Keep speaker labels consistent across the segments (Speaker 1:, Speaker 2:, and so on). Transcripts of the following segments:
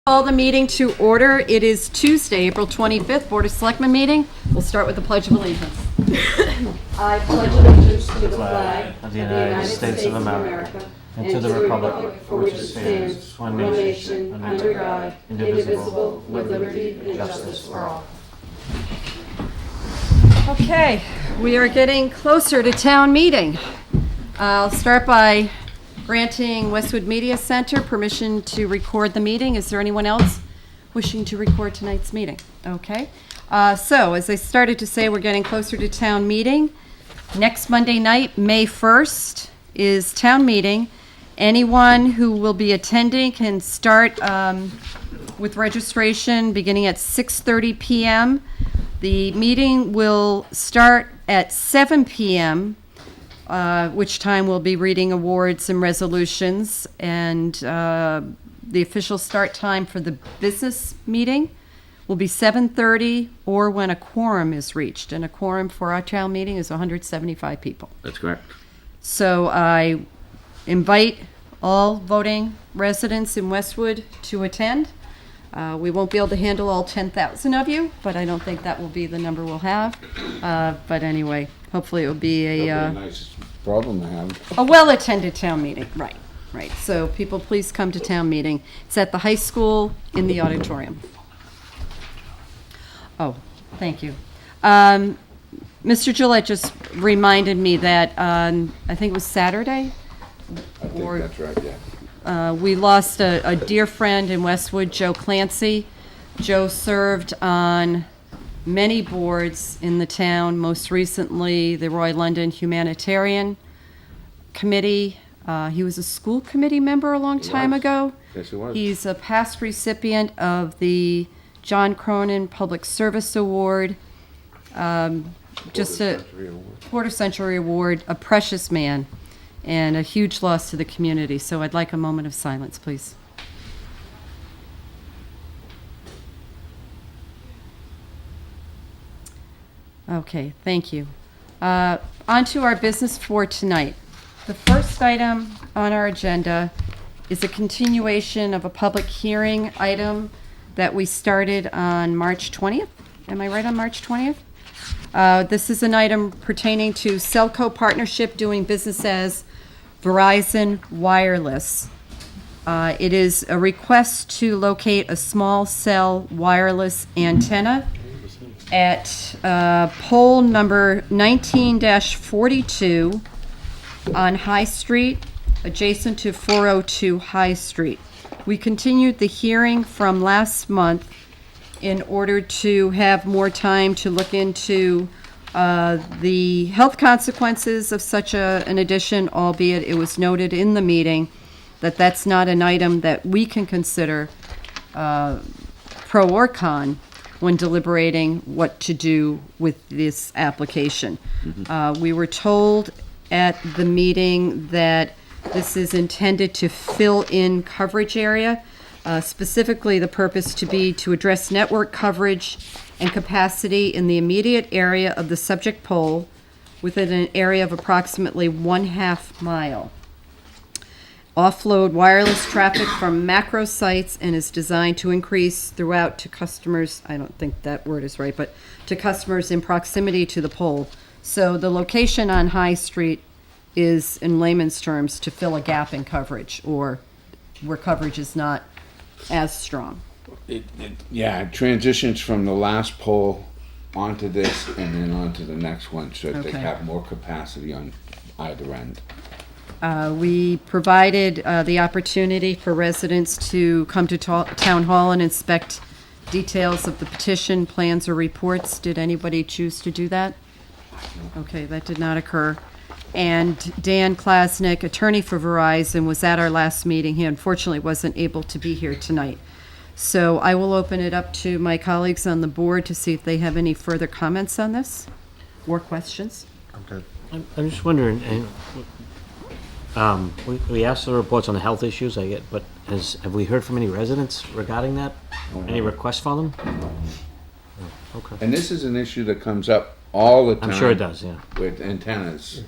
Speaker 1: Call the meeting to order. It is Tuesday, April 25th, Board of Selectmen meeting. We'll start with the Pledge of Allegiance. I pledge allegiance to the flag
Speaker 2: of the United States of America and to the republic for which it stands, one nation, under God, indivisible, with liberty and justice for all.
Speaker 1: Okay, we are getting closer to town meeting. I'll start by granting Westwood Media Center permission to record the meeting. Is there anyone else wishing to record tonight's meeting? Okay. So, as I started to say, we're getting closer to town meeting. Next Monday night, May 1st, is town meeting. Anyone who will be attending can start with registration beginning at 6:30 p.m. The meeting will start at 7 p.m., which time we'll be reading awards and resolutions, and the official start time for the business meeting will be 7:30 or when a quorum is reached, and a quorum for our town meeting is 175 people.
Speaker 2: That's correct.
Speaker 1: So I invite all voting residents in Westwood to attend. We won't be able to handle all 10,000 of you, but I don't think that will be the number we'll have. But anyway, hopefully it will be
Speaker 3: That'd be a nice problem to have.
Speaker 1: a well-attended town meeting. Right. So people, please come to town meeting. It's at the high school in the auditorium. Oh, thank you. Mr. Gillette just reminded me that I think it was Saturday.
Speaker 3: I think that's right, yeah.
Speaker 1: We lost a dear friend in Westwood, Joe Clancy. Joe served on many boards in the town, most recently the Roy London Humanitarian Committee. He was a school committee member a long time ago.
Speaker 3: Yes, he was.
Speaker 1: He's a past recipient of the John Cronin Public Service Award, just a quarter-century award, a precious man, and a huge loss to the community. So I'd like a moment of silence, please. Okay, thank you. On to our business for tonight. The first item on our agenda is a continuation of a public hearing item that we started on March 20th. Am I right on March 20th? This is an item pertaining to Cellco Partnership doing business as Verizon Wireless. It is a request to locate a small cell wireless antenna at pole number 19-42 on High Street, adjacent to 402 High Street. We continued the hearing from last month in order to have more time to look into the health consequences of such an addition, albeit it was noted in the meeting that that's not an item that we can consider pro or con when deliberating what to do with this application. We were told at the meeting that this is intended to fill in coverage area, specifically the purpose to be to address network coverage and capacity in the immediate area of the subject pole within an area of approximately 1/2 mile. Offload wireless traffic from macro sites and is designed to increase throughout to customers, I don't think that word is right, but to customers in proximity to the pole. So the location on High Street is, in layman's terms, to fill a gap in coverage or where coverage is not as strong.
Speaker 3: It transitions from the last pole onto this and then onto the next one, so they
Speaker 1: Okay.
Speaker 3: have more capacity on either end.
Speaker 1: We provided the opportunity for residents to come to Town Hall and inspect details of the petition, plans, or reports. Did anybody choose to do that? Okay, that did not occur. And Dan Klasnick, attorney for Verizon, was at our last meeting. He unfortunately wasn't able to be here tonight. So I will open it up to my colleagues on the board to see if they have any further comments on this or questions.
Speaker 2: I'm just wondering, we asked for reports on the health issues, I get, but have we heard from any residents regarding that? Any requests for them? Oh, okay.
Speaker 3: And this is an issue that comes up all the time.
Speaker 2: I'm sure it does, yeah.
Speaker 3: With antennas.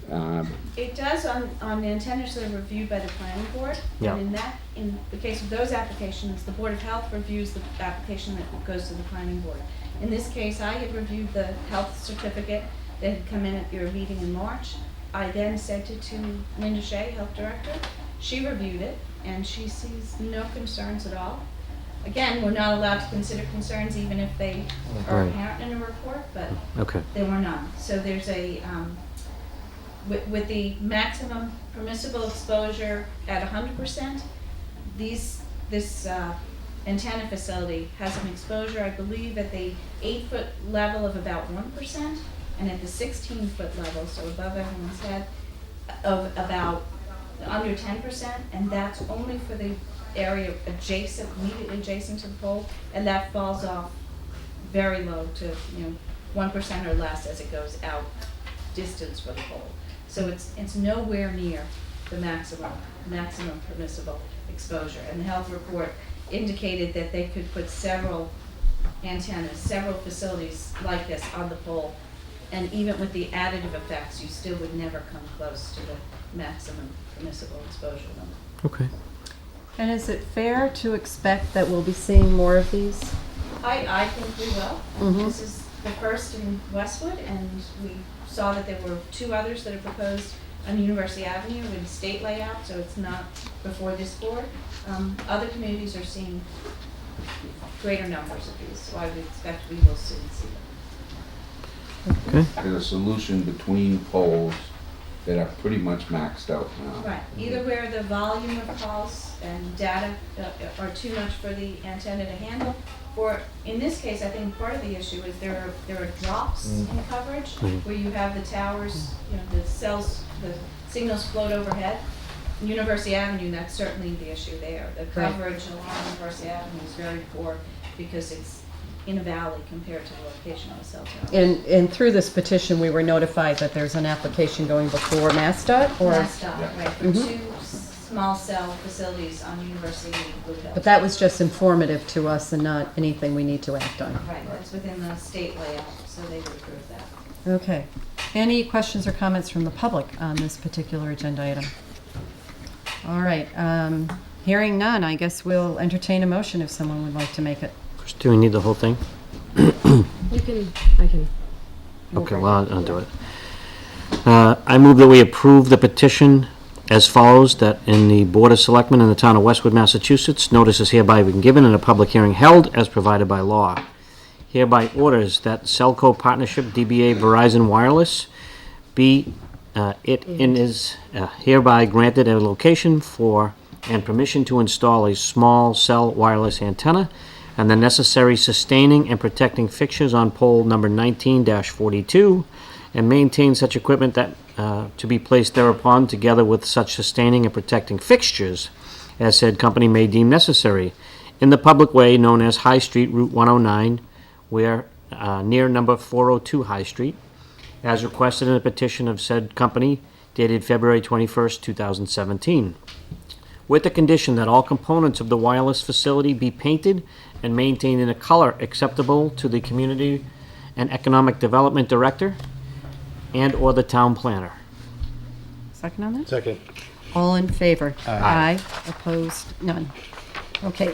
Speaker 4: It does on the antennas that are reviewed by the planning board.
Speaker 2: Yeah.
Speaker 4: And in the case of those applications, the Board of Health reviews the application that goes to the planning board. In this case, I had reviewed the health certificate that had come in at your meeting in March. I then sent it to Linda Shea, Health Director. She reviewed it, and she sees no concerns at all. Again, we're not allowed to consider concerns even if they are
Speaker 2: Right.
Speaker 4: apparent in a report, but
Speaker 2: Okay.
Speaker 4: there were none. So there's a, with the maximum permissible exposure at 100%, this antenna facility has an exposure, I believe, at the 8-foot level of about 1%, and at the 16-foot level, so above everyone's head, of about under 10%, and that's only for the area adjacent, immediately adjacent to the pole, and that falls off very low to, 1% or less as it goes out distance for the pole. So it's nowhere near the maximum permissible exposure. And the health report indicated that they could put several antennas, several facilities like this on the pole, and even with the additive effects, you still would never come close to the maximum permissible exposure number.
Speaker 2: Okay.
Speaker 1: And is it fair to expect that we'll be seeing more of these?
Speaker 4: I think we will.
Speaker 1: Mhm.
Speaker 4: This is the first in Westwood, and we saw that there were 2 others that are proposed on University Avenue with state layout, so it's not before this board. Other communities are seeing greater numbers of these, so I would expect we will soon see them.
Speaker 2: Okay.
Speaker 3: There's a solution between poles that are pretty much maxed out now.
Speaker 4: Right, either where the volume of calls and data are too much for the antenna to handle, or in this case, I think part of the issue is there are drops in coverage where you have the towers, the cells, the signals float overhead. University Avenue, that's certainly the issue there. The coverage along University Avenue is very poor because it's in a valley compared to the location of the cell tower.
Speaker 1: And through this petition, we were notified that there's an application going before MassDOT, or?
Speaker 4: MassDOT,
Speaker 3: Yeah.
Speaker 4: right, for 2 small cell facilities on University and Blue Hill.
Speaker 1: But that was just informative to us and not anything we need to act on.
Speaker 4: Right, that's within the state layout, so they would approve that.
Speaker 1: Okay. Any questions or comments from the public on this particular agenda item? All right. Hearing none, I guess we'll entertain a motion if someone would like to make it.
Speaker 2: Do we need the whole thing?
Speaker 5: I can.
Speaker 2: Okay, well, I'll do it. I move that we approve the petition as follows, that in the Board of Selectmen in the town of Westwood, Massachusetts, notice is hereby been given and a public hearing held as provided by law. Hereby orders that Cellco Partnership DBA Verizon Wireless be is hereby granted a location for and permission to install a small cell wireless antenna and the necessary sustaining and protecting fixtures on pole number 19-42 and maintain such equipment that to be placed thereupon together with such sustaining and protecting fixtures as said company may deem necessary in the public way known as High Street Route 109 where near number 402 High Street as requested in a petition of said company dated February 21st, 2017. With the condition that all components of the wireless facility be painted and maintained in a color acceptable to the Community and Economic Development Director and/or the town planner.
Speaker 1: Second on that?
Speaker 6: Second.
Speaker 1: All in favor? Aye. Opposed? None. Okay,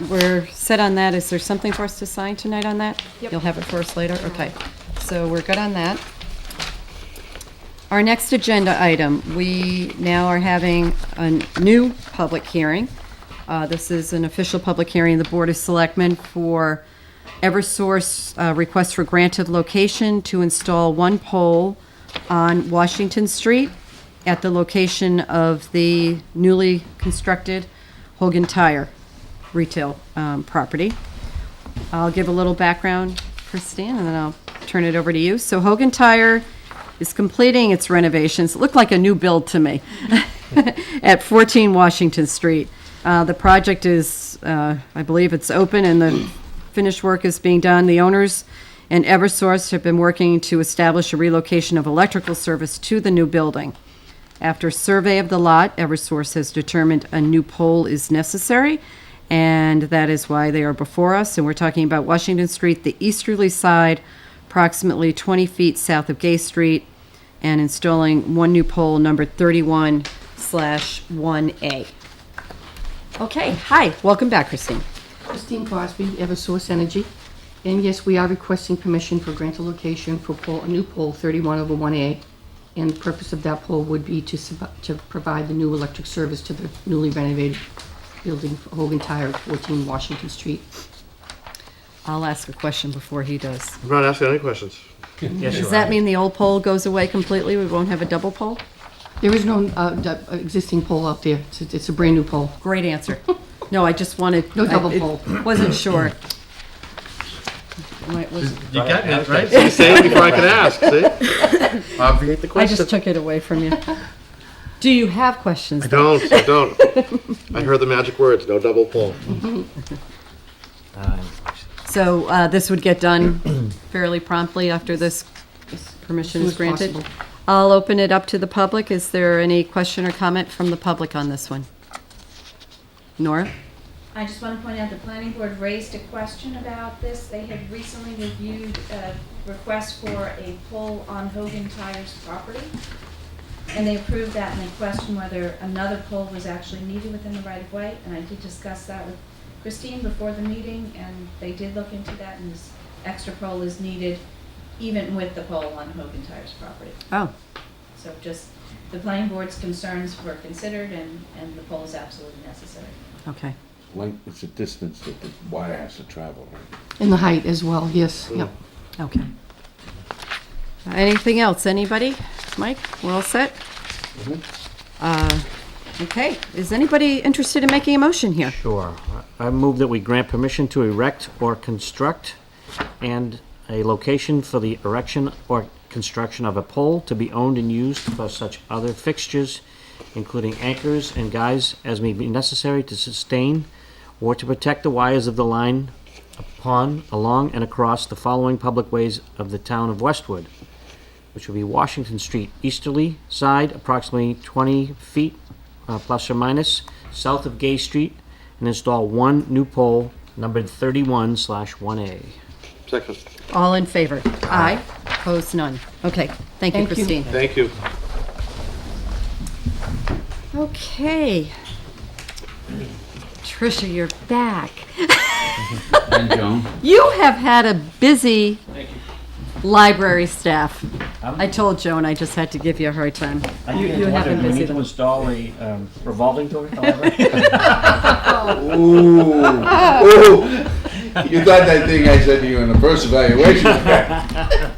Speaker 1: we're set on that. Is there something for us to sign tonight on that?
Speaker 5: Yep.
Speaker 1: You'll have it for us later? Okay, so we're good on that. Our next agenda item, we now are having a new public hearing. This is an official public hearing of the Board of Selectmen for Eversource request for granted location to install 1 pole on Washington Street at the location of the newly constructed Hogan Tire retail property. I'll give a little background, Christine, and then I'll turn it over to you. So Hogan Tire is completing its renovations. It looked like a new build to me at 14 Washington Street. The project is, I believe it's open and the finished work is being done. The owners and Eversource have been working to establish a relocation of electrical service to the new building. After survey of the lot, Eversource has determined a new pole is necessary, and that is why they are before us. And we're talking about Washington Street, the easterly side approximately 20 feet south of Gay Street, and installing one new pole number 31/1A. Okay, hi, welcome back, Christine.
Speaker 6: Christine Crosby, Eversource Energy. And yes, we are requesting permission for grant a location for a new pole 31/1A. And the purpose of that pole would be to provide the new electric service to the newly renovated building for Hogan Tire at 14 Washington Street.
Speaker 1: I'll ask a question before he does.
Speaker 7: I'm not asking any questions.
Speaker 2: Yes, you
Speaker 1: Does
Speaker 2: are.
Speaker 1: that mean the old pole goes away completely? We won't have a double pole?
Speaker 6: There is no existing pole out there. It's a brand-new pole.
Speaker 1: Great answer. No, I just wanted.
Speaker 6: No double
Speaker 1: I
Speaker 6: pole.
Speaker 1: Wasn't sure.
Speaker 7: You got it, right? So you say it before I can ask, see? Obviate the
Speaker 1: I
Speaker 7: question.
Speaker 1: just took it away from you. Do you have questions?
Speaker 7: I don't. I heard the magic words, no double pull.
Speaker 1: So this would get done fairly promptly after this permission
Speaker 6: As
Speaker 1: is
Speaker 6: soon as
Speaker 1: granted?
Speaker 6: possible.
Speaker 1: I'll open it up to the public. Is there any question or comment from the public on this one? Nora?
Speaker 4: I just want to point out the planning board raised a question about this. They had recently reviewed a request for a pole on Hogan Tire's property. And they approved that, and they questioned whether another pole was actually needed within the right of way. And I did discuss that with Christine before the meeting, and they did look into that, and this extra pole is needed even with the pole on Hogan Tire's property.
Speaker 1: Oh,
Speaker 4: So just, the planning board's concerns were considered, and the pole is absolutely necessary.
Speaker 1: okay.
Speaker 3: Length, it's a distance that the wire has to travel, right?
Speaker 6: And the height as well, yes, yeah.
Speaker 1: Okay. Anything else? Anybody? Mike, we're all set? Okay. Is anybody interested in making a motion here?
Speaker 2: Sure. I move that we grant permission to erect or construct and a location for the erection or construction of a pole to be owned and used for such other fixtures, including anchors and guys as may be necessary to sustain or to protect the wires of the line upon, along, and across the following public ways of the town of Westwood, which will be Washington Street easterly side, approximately 20 feet plus or minus, south of Gay Street, and install one new pole numbered 31/1A.
Speaker 7: Second.
Speaker 1: All in favor? Aye. Opposed? None. Okay. Thank you,
Speaker 6: Thank you.
Speaker 1: Christine.
Speaker 7: Thank you.
Speaker 1: Okay. Tricia, you're back.
Speaker 3: And Joan?
Speaker 1: You have had a busy library staff. I told Joan I just had to give you a hard time. You have been busy.
Speaker 2: to install a revolving door, however?
Speaker 3: Ooh. Ooh. You thought that thing I said to you in the first evaluation was bad.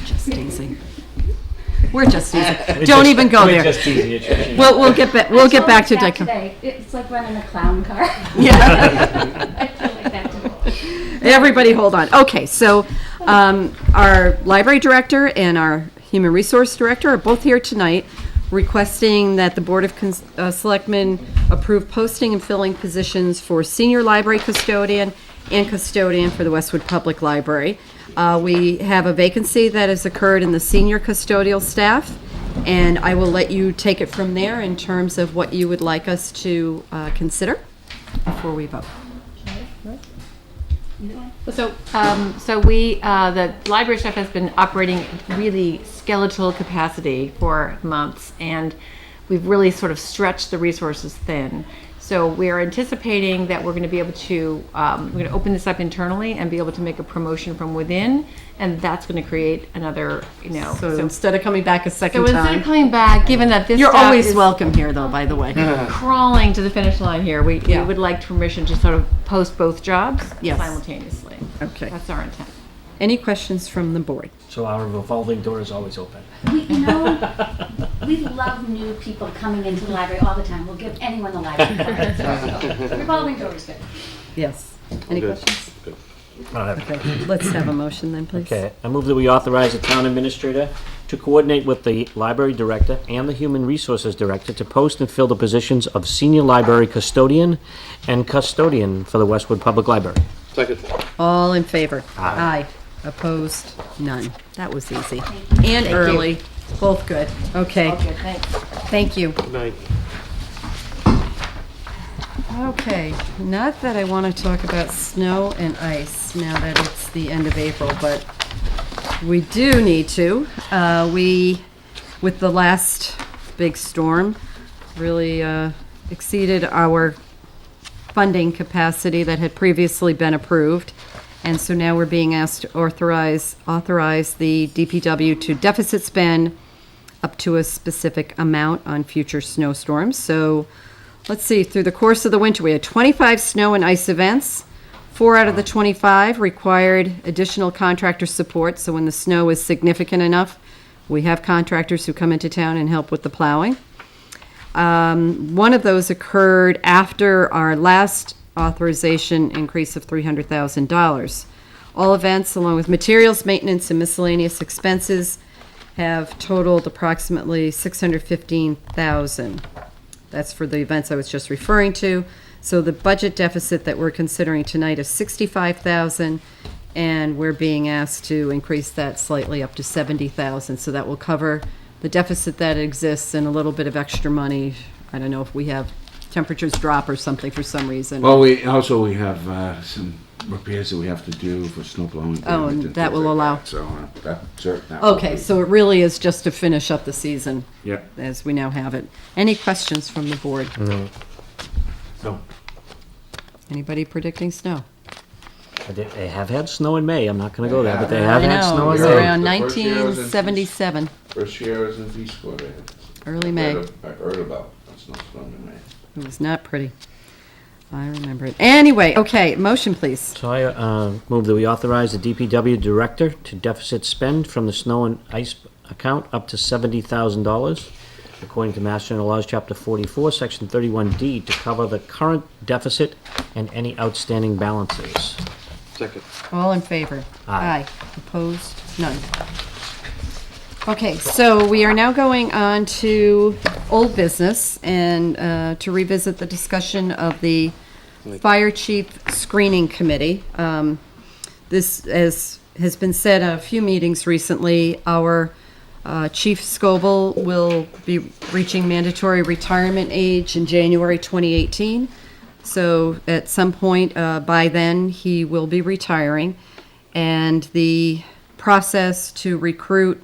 Speaker 1: Just teasing. We're just teasing. Don't even go there.
Speaker 2: Just teasing you, Tricia.
Speaker 1: We'll get back. We'll get back to
Speaker 8: that
Speaker 1: decor.
Speaker 8: today. It's like running a clown car.
Speaker 1: Yeah.
Speaker 8: I feel like that today.
Speaker 1: Everybody, hold on. Okay, so our library director and our human resource director are both here tonight, requesting that the Board of Selectmen approve posting and filling positions for senior library custodian and custodian for the Westwood Public Library. We have a vacancy that has occurred in the senior custodial staff, and I will let you take it from there in terms of what you would like us to consider before we vote.
Speaker 5: So we, the library staff has been operating really skeletal capacity for months, and we've really sort of stretched the resources thin. So we're anticipating that we're going to be able to, we're going to open this up internally and be able to make a promotion from within, and that's going to create another,
Speaker 1: So instead of coming back a second
Speaker 5: So instead
Speaker 1: time,
Speaker 5: of coming back, given that this
Speaker 1: you're
Speaker 5: staff
Speaker 1: always
Speaker 5: is
Speaker 1: welcome here, though, by the way.
Speaker 5: crawling to the finish line here, we
Speaker 1: Yeah.
Speaker 5: would like permission to sort of post both jobs
Speaker 1: Yes.
Speaker 5: simultaneously.
Speaker 1: Okay.
Speaker 5: That's our intent.
Speaker 1: Any questions from the board?
Speaker 2: So our revolving door is always open.
Speaker 8: We love new people coming into the library all the time. We'll give anyone the library card. So, revolving door is good.
Speaker 1: Yes. Any
Speaker 7: Good.
Speaker 1: questions?
Speaker 7: Good.
Speaker 1: Okay, let's have a motion then, please.
Speaker 2: Okay, I move that we authorize the town administrator to coordinate with the library director and the human resources director to post and fill the positions of senior library custodian and custodian for the Westwood Public Library.
Speaker 7: Second.
Speaker 1: All in favor? Aye. Opposed? None. That was easy. And early. Both good. Okay.
Speaker 5: Okay, thanks.
Speaker 1: Thank you.
Speaker 7: Good night.
Speaker 1: Okay, not that I want to talk about snow and ice now that it's the end of April, but we do need to. With the last big storm, really exceeded our funding capacity that had previously been approved. And so now we're being asked to authorize the DPW to deficit spend up to a specific amount on future snowstorms. So let's see, through the course of the winter, we had 25 snow and ice events. 4 out of the 25 required additional contractor support. So when the snow is significant enough, we have contractors who come into town and help with the plowing. One of those occurred after our last authorization increase of $300,000. All events, along with materials, maintenance, and miscellaneous expenses, have totaled approximately $615,000. That's for the events I was just referring to. So the budget deficit that we're considering tonight is $65,000, and we're being asked to increase that slightly up to $70,000. So that will cover the deficit that exists and a little bit of extra money. I don't know if we have temperatures drop or something for some reason.
Speaker 3: Well, we have some repairs that we have to do for snow plowing.
Speaker 1: Oh, and that will allow.
Speaker 3: So that will
Speaker 1: Okay, so it really is just to finish up the season
Speaker 3: Yep.
Speaker 1: as we now have it. Any questions from the board?
Speaker 3: No.
Speaker 1: Anybody predicting snow?
Speaker 2: They have had snow in May. I'm not going to go there, but they have
Speaker 1: I
Speaker 2: had
Speaker 1: know,
Speaker 2: snow
Speaker 1: it
Speaker 2: in
Speaker 1: was
Speaker 2: May.
Speaker 1: around
Speaker 3: The first year was in
Speaker 1: 1977,
Speaker 3: First year I was in Peace Corps.
Speaker 1: early May.
Speaker 3: I heard about a snowstorm in May.
Speaker 1: It was not pretty. I remember it. Anyway, okay, motion, please.
Speaker 2: So I move that we authorize the DPW director to deficit spend from the snow and ice account up to $70,000, according to Mass General Laws, Chapter 44, Section 31D, to cover the current deficit and any outstanding balances.
Speaker 7: Second.
Speaker 1: All in favor?
Speaker 2: Aye.
Speaker 1: Opposed? None. Okay, so we are now going on to old business and to revisit the discussion of the Fire Chief Screening Committee. This, as has been said at a few meetings recently, our Chief Scoble will be reaching mandatory retirement age in January 2018. So at some point by then, he will be retiring. And the process to recruit,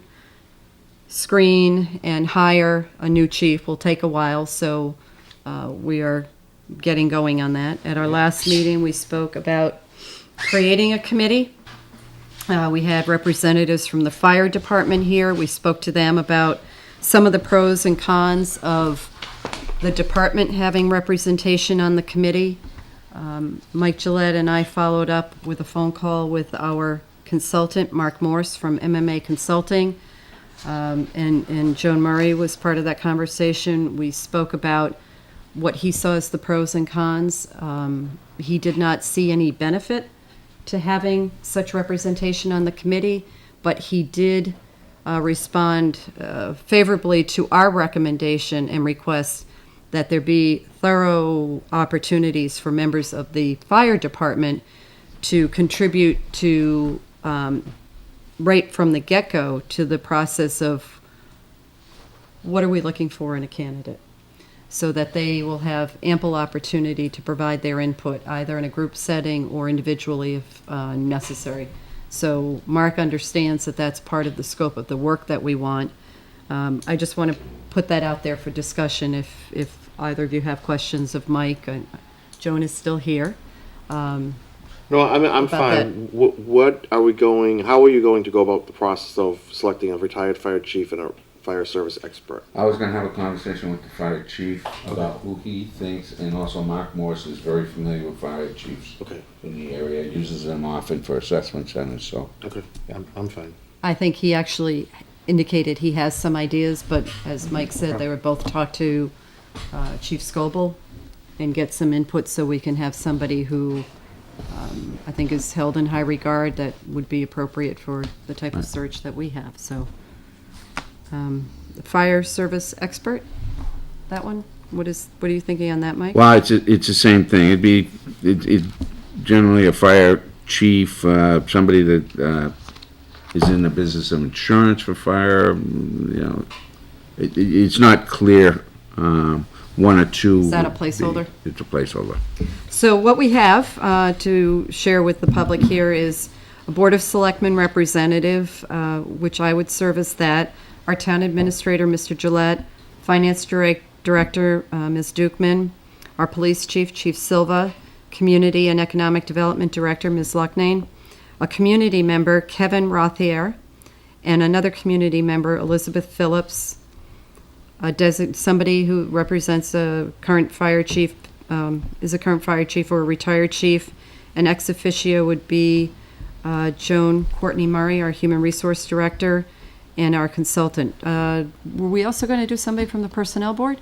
Speaker 1: screen, and hire a new chief will take a while. So we are getting going on that. At our last meeting, we spoke about creating a committee. We had representatives from the fire department here. We spoke to them about some of the pros and cons of the department having representation on the committee. Mike Gillette and I followed up with a phone call with our consultant, Mark Morse from MMA Consulting, and Joan Murray was part of that conversation. We spoke about what he saw as the pros and cons. He did not see any benefit to having such representation on the committee, but he did respond favorably to our recommendation and request that there be thorough opportunities for members of the fire department to contribute to right from the get-go to the process of what are we looking for in a candidate, so that they will have ample opportunity to provide their input, either in a group setting or individually if necessary. So Mark understands that that's part of the scope of the work that we want. I just want to put that out there for discussion if either of you have questions of Mike. Joan is still here.
Speaker 7: No, I'm
Speaker 1: About
Speaker 7: fine. What are we going, how are you going to go about the process of selecting a retired fire chief and a fire service expert?
Speaker 3: I was gonna have a conversation with the fire chief about who he thinks, and also Mark Morse is very familiar with fire chiefs
Speaker 7: Okay,
Speaker 3: in the area, uses them often for assessment centers, so.
Speaker 7: okay, I'm fine.
Speaker 1: I think he actually indicated he has some ideas, but as Mike said, they would both talk to Chief Scoble and get some input so we can have somebody who I think is held in high regard that would be appropriate for the type of search that we have. So the fire service expert, that one, what are you thinking on that, Mike?
Speaker 3: Well, it's the same thing. It'd be generally a fire chief, somebody that is in the business of insurance for fire. You know, it's not clear one or two.
Speaker 1: Is that a
Speaker 3: would be-
Speaker 1: placeholder?
Speaker 3: It's a placeholder.
Speaker 1: So what we have to share with the public here is a Board of Selectmen representative, which I would serve as that, our town administrator, Mr. Gillette, finance director, Ms. Dukeman, our police chief, Chief Silva, community and economic development director, Ms. Lucknane, a community member, Kevin Rothier, and another community member, Elizabeth Phillips, somebody who represents a current fire chief, is a current fire chief or a retired chief. An ex officio would be Joan Courtney Murray, our human resource director, and our consultant. Were we also going to do somebody from the personnel board?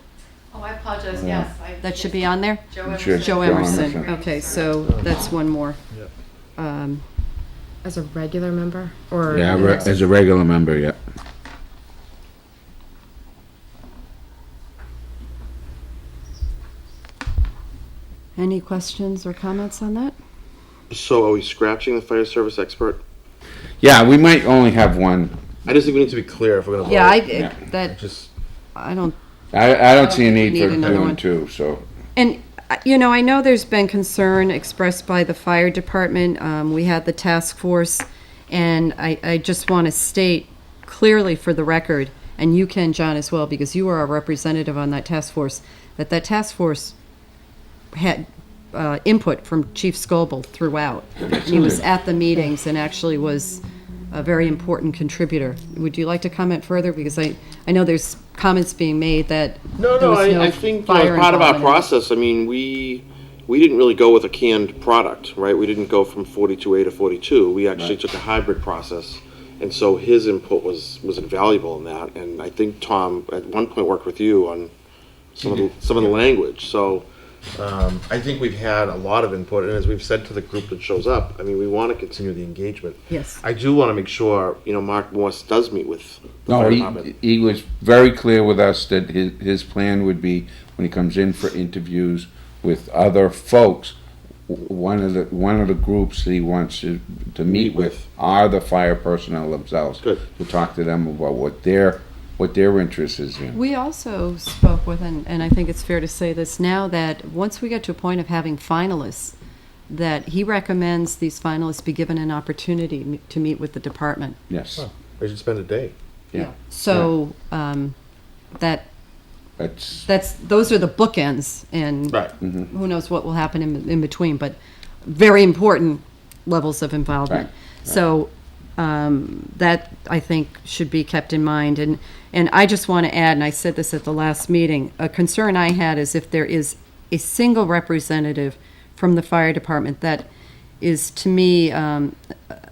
Speaker 5: Oh, I apologize, yes.
Speaker 1: That should be on there?
Speaker 5: Joe
Speaker 3: Sure.
Speaker 5: Emerson.
Speaker 1: Joe Emerson.
Speaker 3: Emerson.
Speaker 1: Okay, so that's one more.
Speaker 9: As a regular member, or?
Speaker 3: Yeah, as a regular member, yeah.
Speaker 1: Any questions or comments on that?
Speaker 7: So are we scratching the fire service expert?
Speaker 3: Yeah, we might only have one.
Speaker 7: I just think we need to be clear if we're gonna vote.
Speaker 1: Yeah, that,
Speaker 7: Just,
Speaker 1: I don't,
Speaker 3: I don't see a
Speaker 1: think we
Speaker 3: need
Speaker 1: need
Speaker 3: for
Speaker 1: another
Speaker 3: doing
Speaker 1: one.
Speaker 3: two, so.
Speaker 1: and, I know there's been concern expressed by the fire department. We had the task force, and I just want to state clearly for the record, and you can, John, as well, because you are a representative on that task force, that task force had input from Chief Scoble throughout. He was at the meetings and actually was a very important contributor. Would you like to comment further? Because I know there's comments being made that
Speaker 7: no,
Speaker 1: there was
Speaker 7: I think,
Speaker 1: fire
Speaker 7: as part of our
Speaker 1: involvement in it.
Speaker 7: process, I mean, we didn't really go with a canned product, right? We didn't go from 42A to 42. We actually took a hybrid process. And so his input was invaluable in that. And I think Tom, at one point, worked with you on some of the language. So I think we've had a lot of input. And as we've said to the group that shows up, I mean, we want to continue the engagement.
Speaker 1: Yes.
Speaker 7: I do want to make sure, Mark Morse does meet with the
Speaker 3: No,
Speaker 7: fire department.
Speaker 3: he was very clear with us that his plan would be, when he comes in for interviews with other folks, one of the groups that he wants to meet with are the fire personnel themselves.
Speaker 7: Good.
Speaker 3: To talk to them about what their interest is in.
Speaker 1: We also spoke with, and I think it's fair to say this now, that once we get to a point of having finalists, that he recommends these finalists be given an opportunity to meet with the department.
Speaker 3: Yes,
Speaker 7: They should spend a day.
Speaker 3: yeah.
Speaker 1: So, those are the bookends, and
Speaker 7: Right.
Speaker 1: who knows what will happen in between, but very important levels of involvement.
Speaker 3: Right.
Speaker 1: So, that, I think, should be kept in mind. And I just want to add, and I said this at the last meeting, a concern I had is if there is a single representative from the fire department, that is, to me, a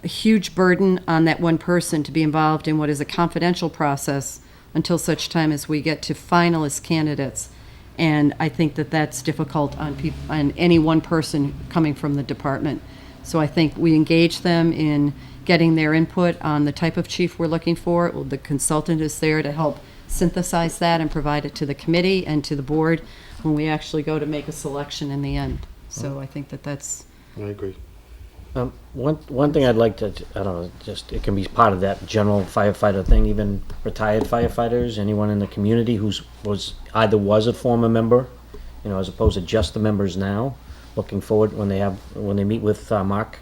Speaker 1: huge burden on that one person to be involved in what is a confidential process until such time as we get to finalist candidates. And I think that that's difficult on any one person coming from the department. So I think we engage them in getting their input on the type of chief we're looking for. Well, the consultant is there to help synthesize that and provide it to the committee and to the board when we actually go to make a selection in the end. So I think that's,
Speaker 7: I agree.
Speaker 2: One thing I'd like to, I don't know, just, it can be part of that general firefighter thing, even retired firefighters, anyone in the community was a former member, as opposed to just the members now, looking forward when they meet with Mark,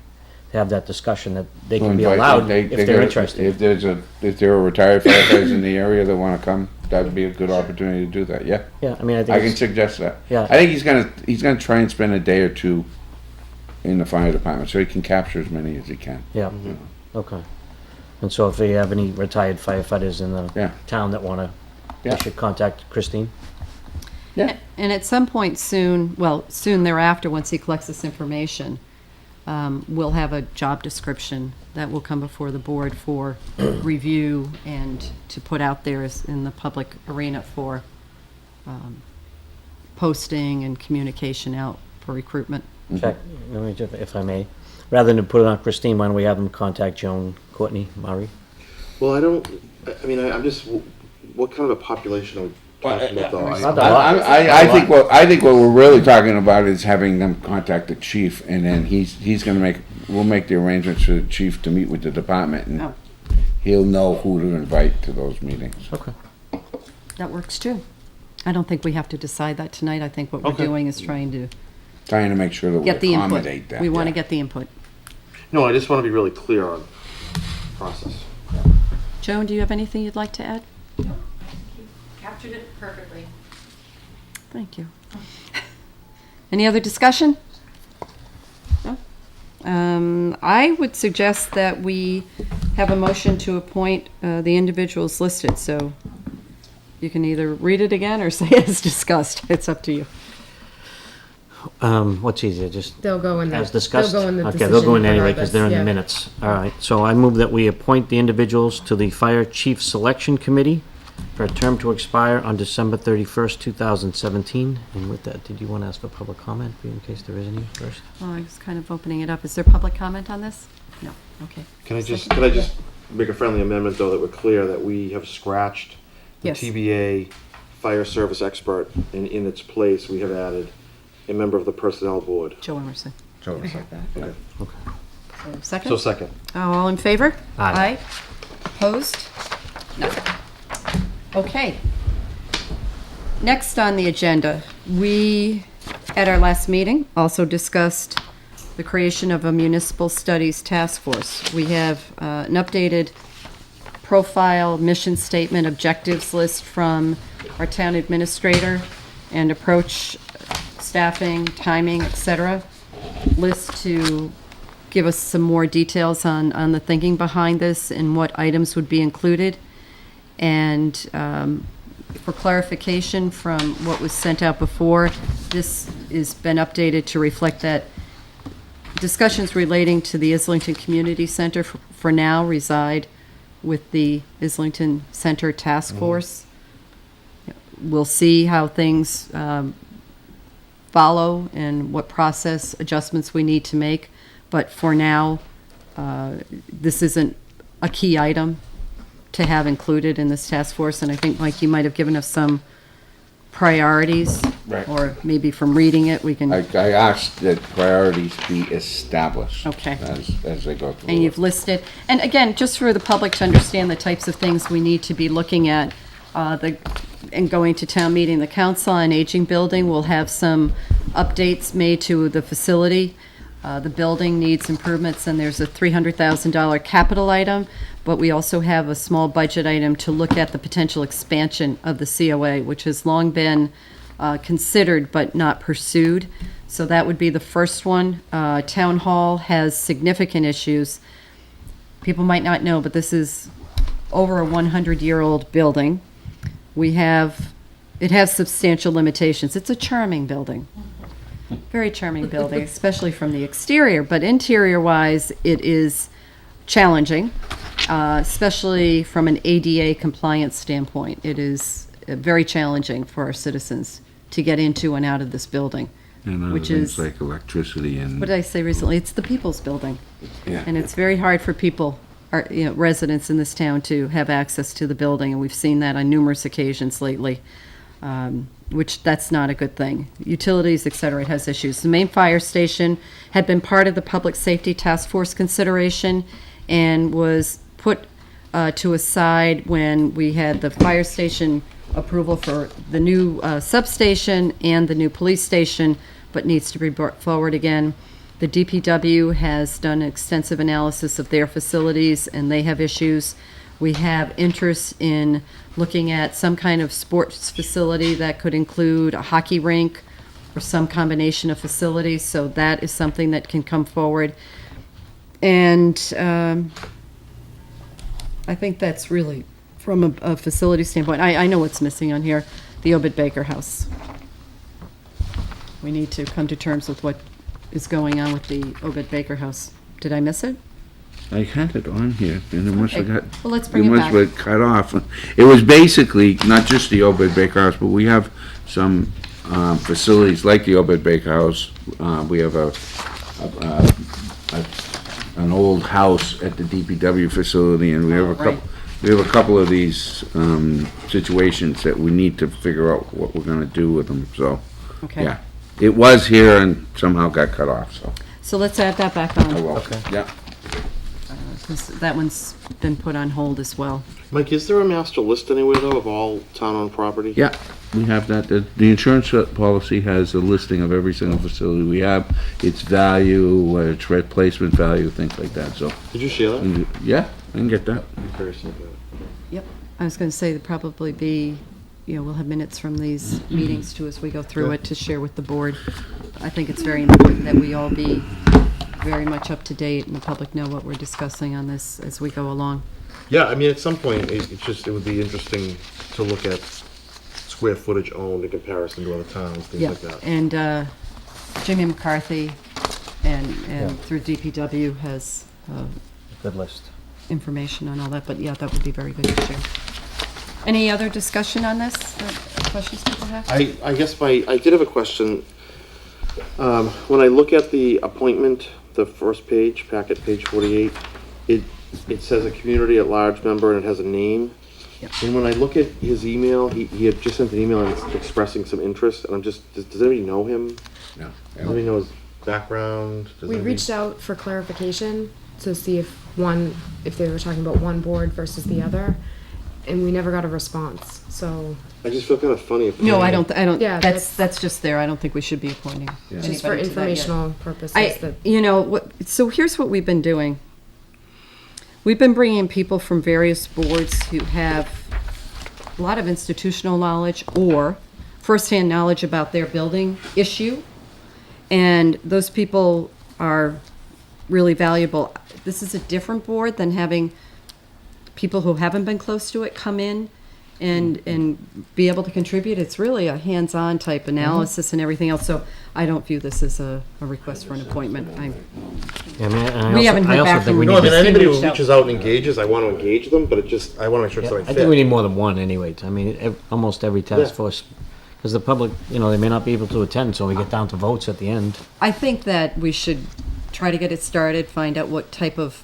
Speaker 2: to have that discussion, that they can be allowed if they're interested.
Speaker 3: If there are retired firefighters in the area that want to come, that'd be a good opportunity to do that, yeah.
Speaker 2: Yeah, I mean, I think
Speaker 3: I can
Speaker 2: it's-
Speaker 3: suggest that.
Speaker 2: Yeah.
Speaker 3: I think he's gonna try and spend a day or two in the fire department, so he can capture as many as he can.
Speaker 2: Yeah, okay. And so if they have any retired firefighters in the
Speaker 3: Yeah.
Speaker 2: town that wanna, they
Speaker 3: Yeah.
Speaker 2: should contact Christine.
Speaker 3: Yeah.
Speaker 1: and at some point soon thereafter, once he collects this information, we'll have a job description that will come before the board for review and to put out there in the public arena for posting and communication out for recruitment.
Speaker 2: Check, let me just- if I may, rather than put it on Christine, why don't we have them contact Joan Courtney Murray?
Speaker 7: Well, I'm just, what kind of a population are we talking about though?
Speaker 2: Not a lot.
Speaker 3: I think what we're really talking about is having them contact the chief, and then we'll make the arrangements for the chief to meet with the department, and
Speaker 1: Oh.
Speaker 3: he'll know who to invite to those meetings.
Speaker 2: Okay.
Speaker 1: That works too. I don't think we have to decide that tonight. I think what we're
Speaker 7: Okay.
Speaker 1: doing is trying to
Speaker 3: Trying to make sure that we
Speaker 1: get the input.
Speaker 3: accommodate that.
Speaker 1: We want to
Speaker 3: yeah.
Speaker 1: get the input.
Speaker 7: No, I just want to be really clear on process.
Speaker 1: Joan, do you have anything you'd like to add?
Speaker 5: Captured it perfectly.
Speaker 1: Thank you. Any other discussion? No? I would suggest that we have a motion to appoint the individuals listed, so you can either read it again or say as discussed. It's up to you.
Speaker 2: What's easier, just
Speaker 9: They'll go in the.
Speaker 2: as discussed?
Speaker 9: They'll go in the
Speaker 2: Okay, they'll go in
Speaker 9: decision
Speaker 2: anyway, because they're in the
Speaker 9: regardless,
Speaker 2: minutes. All right, so I move that we appoint the individuals to the Fire Chief Selection Committee for a term to expire on December 31st, 2017. And with that, did you want to ask for public comment, in case there is any first?
Speaker 1: Well, I was kind of opening it up. Is there public comment on this? No, okay.
Speaker 7: Can I just make a friendly amendment, though, that we're clear that we have scratched the
Speaker 1: Yes.
Speaker 7: TBA fire service expert, and in its place, we have added a member of the personnel board.
Speaker 1: Joe Emerson.
Speaker 3: So,
Speaker 7: Okay.
Speaker 1: So, second?
Speaker 7: So second.
Speaker 1: All in favor?
Speaker 2: Aye.
Speaker 1: Opposed? No. Okay. Next on the agenda, we, at our last meeting, also discussed the creation of a municipal studies task force. We have an updated profile, mission statement, objectives list from our town administrator, and approach, staffing, timing, et cetera, list to give us some more details on the thinking behind this and what items would be included. And for clarification from what was sent out before, this has been updated to reflect that discussions relating to the Islington Community Center for now reside with the Islington Center Task Force. We'll see how things follow and what process adjustments we need to make. But for now, this isn't a key item to have included in this task force. And I think, Mike, you might have given us some priorities.
Speaker 3: Right.
Speaker 1: Or maybe from reading it, we can,
Speaker 3: I asked that priorities be established.
Speaker 1: Okay.
Speaker 3: As they go through.
Speaker 1: and you've listed, and again, just for the public to understand the types of things we need to be looking at, and going to town meeting, the Council on Aging building will have some updates made to the facility. The building needs improvements, and there's a $300,000 capital item, but we also have a small budget item to look at the potential expansion of the COA, which has long been considered but not pursued. So that would be the first one. Town Hall has significant issues. People might not know, but this is over a 100-year-old building. It has substantial limitations. It's a charming building. Very charming building, especially from the exterior, but interior-wise, it is challenging, especially from an ADA compliance standpoint. It is very challenging for our citizens to get into and out of this building.
Speaker 3: And other
Speaker 1: which
Speaker 3: things
Speaker 1: is-
Speaker 3: like electricity and.
Speaker 1: What did I say recently? It's the people's building.
Speaker 3: Yeah.
Speaker 1: And it's very hard for people, residents in this town, to have access to the building, and we've seen that on numerous occasions lately, which that's not a good thing. Utilities, et cetera, it has issues. The main fire station had been part of the Public Safety Task Force consideration and was put to a side when we had the fire station approval for the new substation and the new police station, but needs to be brought forward again. The DPW has done extensive analysis of their facilities, and they have issues. We have interest in looking at some kind of sports facility that could include a hockey rink or some combination of facilities, so that is something that can come forward. And I think that's really, from a facility standpoint, I know what's missing on here, the Obed Baker House. We need to come to terms with what is going on with the Obed Baker House. Did I miss it?
Speaker 3: I had it on here, and it must have
Speaker 1: Okay.
Speaker 3: got.
Speaker 1: Well, let's bring it
Speaker 3: must
Speaker 1: back.
Speaker 3: have cut off. It was basically not just the Obed Baker House, but we have some facilities like the Obed Baker House. We have an old house at the DPW facility, and we have a
Speaker 1: right.
Speaker 3: couple. We have a couple of these situations that we need to figure out what we're going to do with them. So,
Speaker 1: Okay.
Speaker 3: yeah, it was here and somehow got cut off. So,
Speaker 1: So let's add that back on.
Speaker 3: oh well.
Speaker 2: Okay.
Speaker 3: Yeah.
Speaker 1: 'Cause that one's been put on hold as well.
Speaker 7: Mike, is there a master list anywhere, though, of all town-owned property?
Speaker 3: Yeah. we have that. The insurance policy has a listing of every single facility we have, its value, its replacement value, things like that, so.
Speaker 7: Did you share that?
Speaker 3: Yeah, I can get that.
Speaker 7: I'm curious about that.
Speaker 1: Yep. I was going to say there'd probably be, we'll have minutes from these meetings too as we go through it to share with the board. I think it's very important that we all be very much up to date and the public know what we're discussing on this as we go along.
Speaker 7: Yeah, I mean, at some point, it would be interesting to look at square footage owned in comparison to other towns, things
Speaker 1: Yeah,
Speaker 7: like that.
Speaker 1: and Jimmy McCarthy and through DPW has
Speaker 2: Good list.
Speaker 1: information on all that, but yeah, that would be very good to share. Any other discussion on this? Questions people have?
Speaker 7: I guess I did have a question. When I look at the appointment, the first page, packet page 48, it says a community at large member and it has a name.
Speaker 1: Yep.
Speaker 7: And when I look at his email, he had just sent an email and it's expressing some interest, and I'm just, does anybody know him?
Speaker 3: No.
Speaker 7: Does anybody know his background? Does
Speaker 9: We
Speaker 7: anybody-
Speaker 9: reached out for clarification to see if they were talking about one board versus the other, and we never got a response, so.
Speaker 7: I just feel kind of funny. If
Speaker 1: No, I don't,
Speaker 9: Yeah,
Speaker 1: that's just there. I don't think we should be appointing
Speaker 9: Just for
Speaker 1: anybody to that yet.
Speaker 9: informational purposes, that,
Speaker 1: So here's what we've been doing. We've been bringing in people from various boards who have a lot of institutional knowledge or firsthand knowledge about their building issue. And those people are really valuable. This is a different board than having people who haven't been close to it come in and be able to contribute. It's really a hands-on type analysis and everything else. So I don't view this as a request for an appointment.
Speaker 2: Yeah, I mean, and I
Speaker 1: We
Speaker 2: also-
Speaker 1: haven't heard
Speaker 2: I also
Speaker 1: back
Speaker 2: think
Speaker 1: from
Speaker 2: we
Speaker 7: No,
Speaker 2: need
Speaker 7: I mean,
Speaker 2: to-
Speaker 7: anybody who
Speaker 1: reached out.
Speaker 7: reaches out and engages, I want to engage them, but I want to make sure it's the
Speaker 2: Yeah,
Speaker 7: right
Speaker 2: I
Speaker 7: fit.
Speaker 2: think we need more than one anyway. I mean, almost every task
Speaker 7: Yeah.
Speaker 2: force, because the public, they may not be able to attend, so we get down to votes at the end.
Speaker 1: I think that we should try to get it started, find out what type of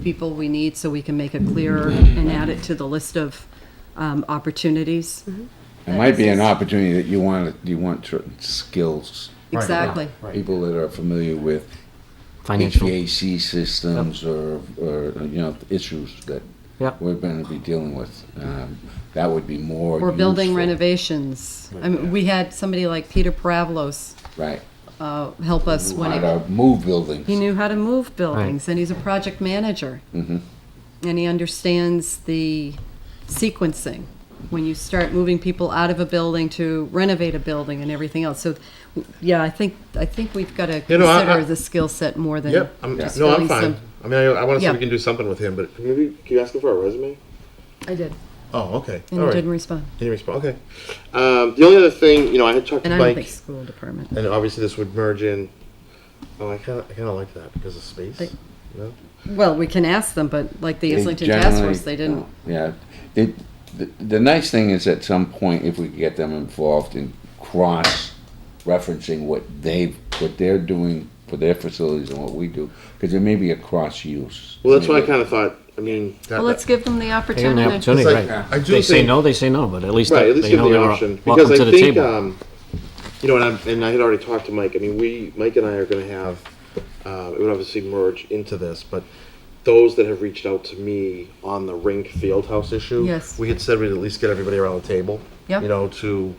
Speaker 1: people we need so we can make it clearer and add it to the list of opportunities.
Speaker 3: It might be an opportunity that you want certain skills,
Speaker 1: Exactly.
Speaker 3: people that are familiar with
Speaker 2: Financial.
Speaker 3: HVAC systems or issues that
Speaker 2: Yep.
Speaker 3: we're going to be dealing with. That would be more
Speaker 1: Or building
Speaker 3: useful.
Speaker 1: renovations. I mean, we had somebody like Peter Paravlos
Speaker 3: Right.
Speaker 1: help us when
Speaker 3: How to move buildings.
Speaker 1: he knew how to move buildings, and he's a project manager.
Speaker 3: Mhm.
Speaker 1: And he understands the sequencing when you start moving people out of a building to renovate a building and everything else. So, yeah, I think we've got to
Speaker 7: You know,
Speaker 1: consider the skill set more than
Speaker 7: Yep, I'm
Speaker 1: just
Speaker 7: no, I'm
Speaker 1: filling
Speaker 7: fine.
Speaker 1: some.
Speaker 7: I mean, I want to see
Speaker 1: Yeah.
Speaker 7: if we can do something with him, but maybe, can you ask him for a resume?
Speaker 9: I did.
Speaker 7: Oh, okay.
Speaker 1: And
Speaker 7: All
Speaker 1: he
Speaker 7: right.
Speaker 1: didn't respond.
Speaker 7: Didn't respond. Okay. The only other thing, I had talked
Speaker 1: And
Speaker 7: to
Speaker 1: I don't think
Speaker 7: Mike,
Speaker 1: school department.
Speaker 7: and obviously this would merge in. Oh, I kind of like that because of space.
Speaker 1: They-
Speaker 7: No?
Speaker 1: Well, we can ask them, but like the
Speaker 3: They
Speaker 1: Islington Task
Speaker 3: generally-
Speaker 1: Force, they didn't.
Speaker 3: Yeah. The nice thing is at some point, if we could get them involved in cross-referencing what they're doing for their facilities and what we do, because there may be a cross-use.
Speaker 7: Well, that's what I kind of thought. I mean,
Speaker 1: Well, let's give them the
Speaker 2: They have an
Speaker 1: opportunity.
Speaker 2: opportunity,
Speaker 7: It's
Speaker 2: right?
Speaker 7: like, I do
Speaker 2: They say
Speaker 7: think-
Speaker 2: no, they say no, but at least
Speaker 7: Right, at least
Speaker 2: they
Speaker 7: give
Speaker 2: know
Speaker 7: them the
Speaker 2: they're
Speaker 7: option.
Speaker 2: welcome
Speaker 7: Because
Speaker 2: to
Speaker 7: I
Speaker 2: the
Speaker 7: think,
Speaker 2: table.
Speaker 7: and I had already talked to Mike. I mean, Mike and I are going to have, it would obviously merge into this, but those that have reached out to me on the rink field house issue,
Speaker 1: Yes.
Speaker 7: we had said we'd at least get everybody around the table,
Speaker 1: Yep.
Speaker 7: to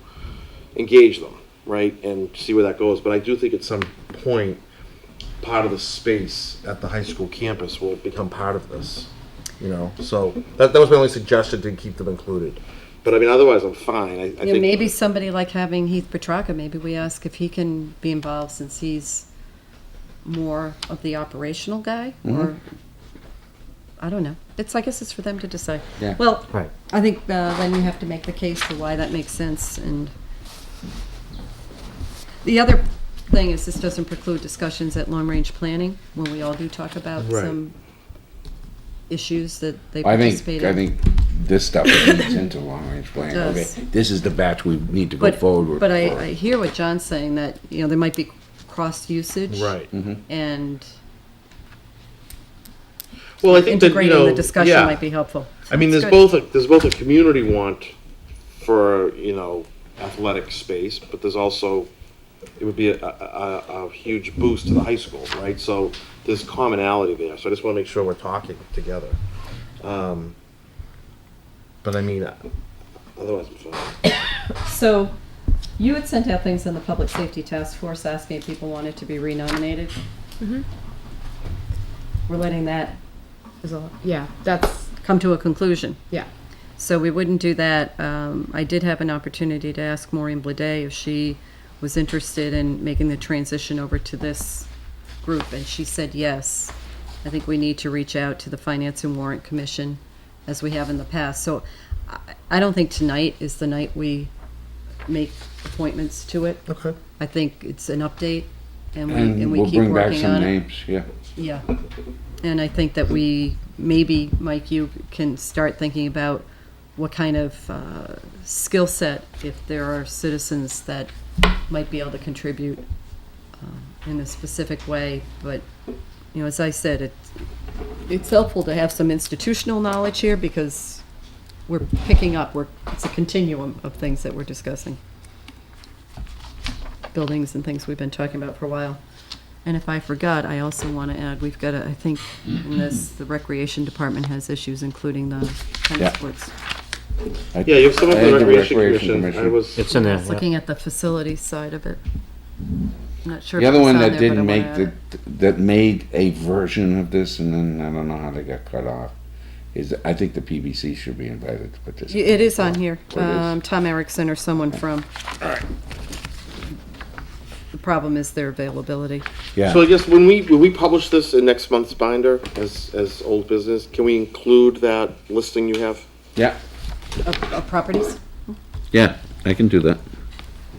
Speaker 7: engage them, right, and see where that goes. But I do think at some point, part of the space at the high school campus will become part of this, So that was my only suggestion, to keep them included. But I mean, otherwise, I'm fine. I think
Speaker 1: Maybe somebody like having Heath Petrarca, maybe we ask if he can be involved since he's more of the operational guy, or, I don't know. I guess it's for them to decide.
Speaker 3: Yeah.
Speaker 1: Well,
Speaker 2: Right.
Speaker 1: I think then you have to make the case for why that makes sense, and the other thing is this doesn't preclude discussions at long-range planning, when we all do talk about
Speaker 7: Right.
Speaker 1: some issues that they
Speaker 3: I
Speaker 1: participate in.
Speaker 3: think this stuff feeds into long-range planning.
Speaker 1: It
Speaker 3: Okay,
Speaker 1: does.
Speaker 3: this is the batch we need to go forward with.
Speaker 1: But I hear what John's saying, that, there might be cross-usage.
Speaker 7: Right.
Speaker 1: And
Speaker 7: Well, I think that,
Speaker 1: integrating the discussion
Speaker 7: yeah.
Speaker 1: might be helpful.
Speaker 7: I mean,
Speaker 1: It's
Speaker 7: there's
Speaker 1: good.
Speaker 7: both a community want for athletic space, but there's also, it would be a huge boost to the high school, right? So there's commonality there. So I just want to make sure we're talking together. But I mean, otherwise I'm fine.
Speaker 1: So, you had sent out things in the Public Safety Task Force asking if people wanted to be renominated.
Speaker 9: Mhm.
Speaker 1: We're letting that
Speaker 9: Yeah, that's,
Speaker 1: come to a conclusion.
Speaker 9: yeah.
Speaker 1: So we wouldn't do that. I did have an opportunity to ask Maureen Blade if she was interested in making the transition over to this group, and she said yes. I think we need to reach out to the Finance and Warrant Commission, as we have in the past. So I don't think tonight is the night we make appointments to it.
Speaker 10: Okay.
Speaker 1: I think it's an update, and
Speaker 3: And
Speaker 1: we
Speaker 3: we'll
Speaker 1: keep
Speaker 3: bring back
Speaker 1: working
Speaker 3: some
Speaker 1: on it.
Speaker 3: names, yeah.
Speaker 1: Yeah. And I think that maybe, Mike, you can start thinking about what kind of skill set, if there are citizens that might be able to contribute in a specific way. But, you know, as I said, it's helpful to have some institutional knowledge here because we're picking up, it's a continuum of things that we're discussing. Buildings and things we've been talking about for a while. And if I forgot, I also want to add, we've got I think in this, the Recreation Department has issues, incling the
Speaker 3: Yeah.
Speaker 1: tennis courts.
Speaker 7: Yeah, you have some of
Speaker 3: I
Speaker 7: the
Speaker 3: had
Speaker 7: Recreation Commission. I was,
Speaker 2: It's in there,
Speaker 1: Just
Speaker 2: yeah.
Speaker 1: looking at the facility side of it. I'm not sure.
Speaker 3: The
Speaker 1: if
Speaker 3: other
Speaker 1: it's
Speaker 3: one
Speaker 1: on
Speaker 3: that
Speaker 1: there, but
Speaker 3: didn't
Speaker 1: I
Speaker 3: make
Speaker 1: wanna add it.
Speaker 3: that made a version of this, and then I don't know how they got cut off, is I think the PBC should be invited to participate.
Speaker 1: It is on here.
Speaker 3: Oh, it is?
Speaker 1: Tom Erickson or someone from. The problem is their availability.
Speaker 3: Yeah.
Speaker 7: so I guess when we publish this in next month's binder as old business, can we include that listing you have?
Speaker 3: Yeah,
Speaker 1: Of properties?
Speaker 3: yeah, I can do that.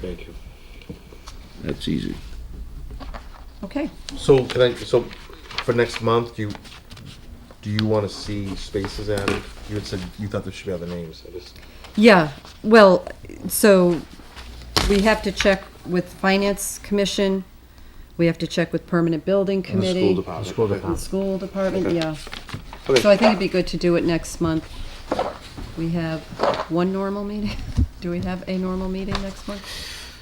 Speaker 7: Thank you.
Speaker 3: That's easy.
Speaker 1: Okay.
Speaker 10: So so for next month, do you want to see spaces added? You had said you thought there should be other names. I just,
Speaker 1: Yeah, well, so we have to check with Finance Commission. We have to check with Permanent Building
Speaker 10: and the
Speaker 1: Committee.
Speaker 10: school department.
Speaker 2: School
Speaker 1: The
Speaker 2: department.
Speaker 1: school department, yeah.
Speaker 7: Okay.
Speaker 1: So I think it'd be good to do it next month. We have one normal meeting. Do we have a normal meeting next month?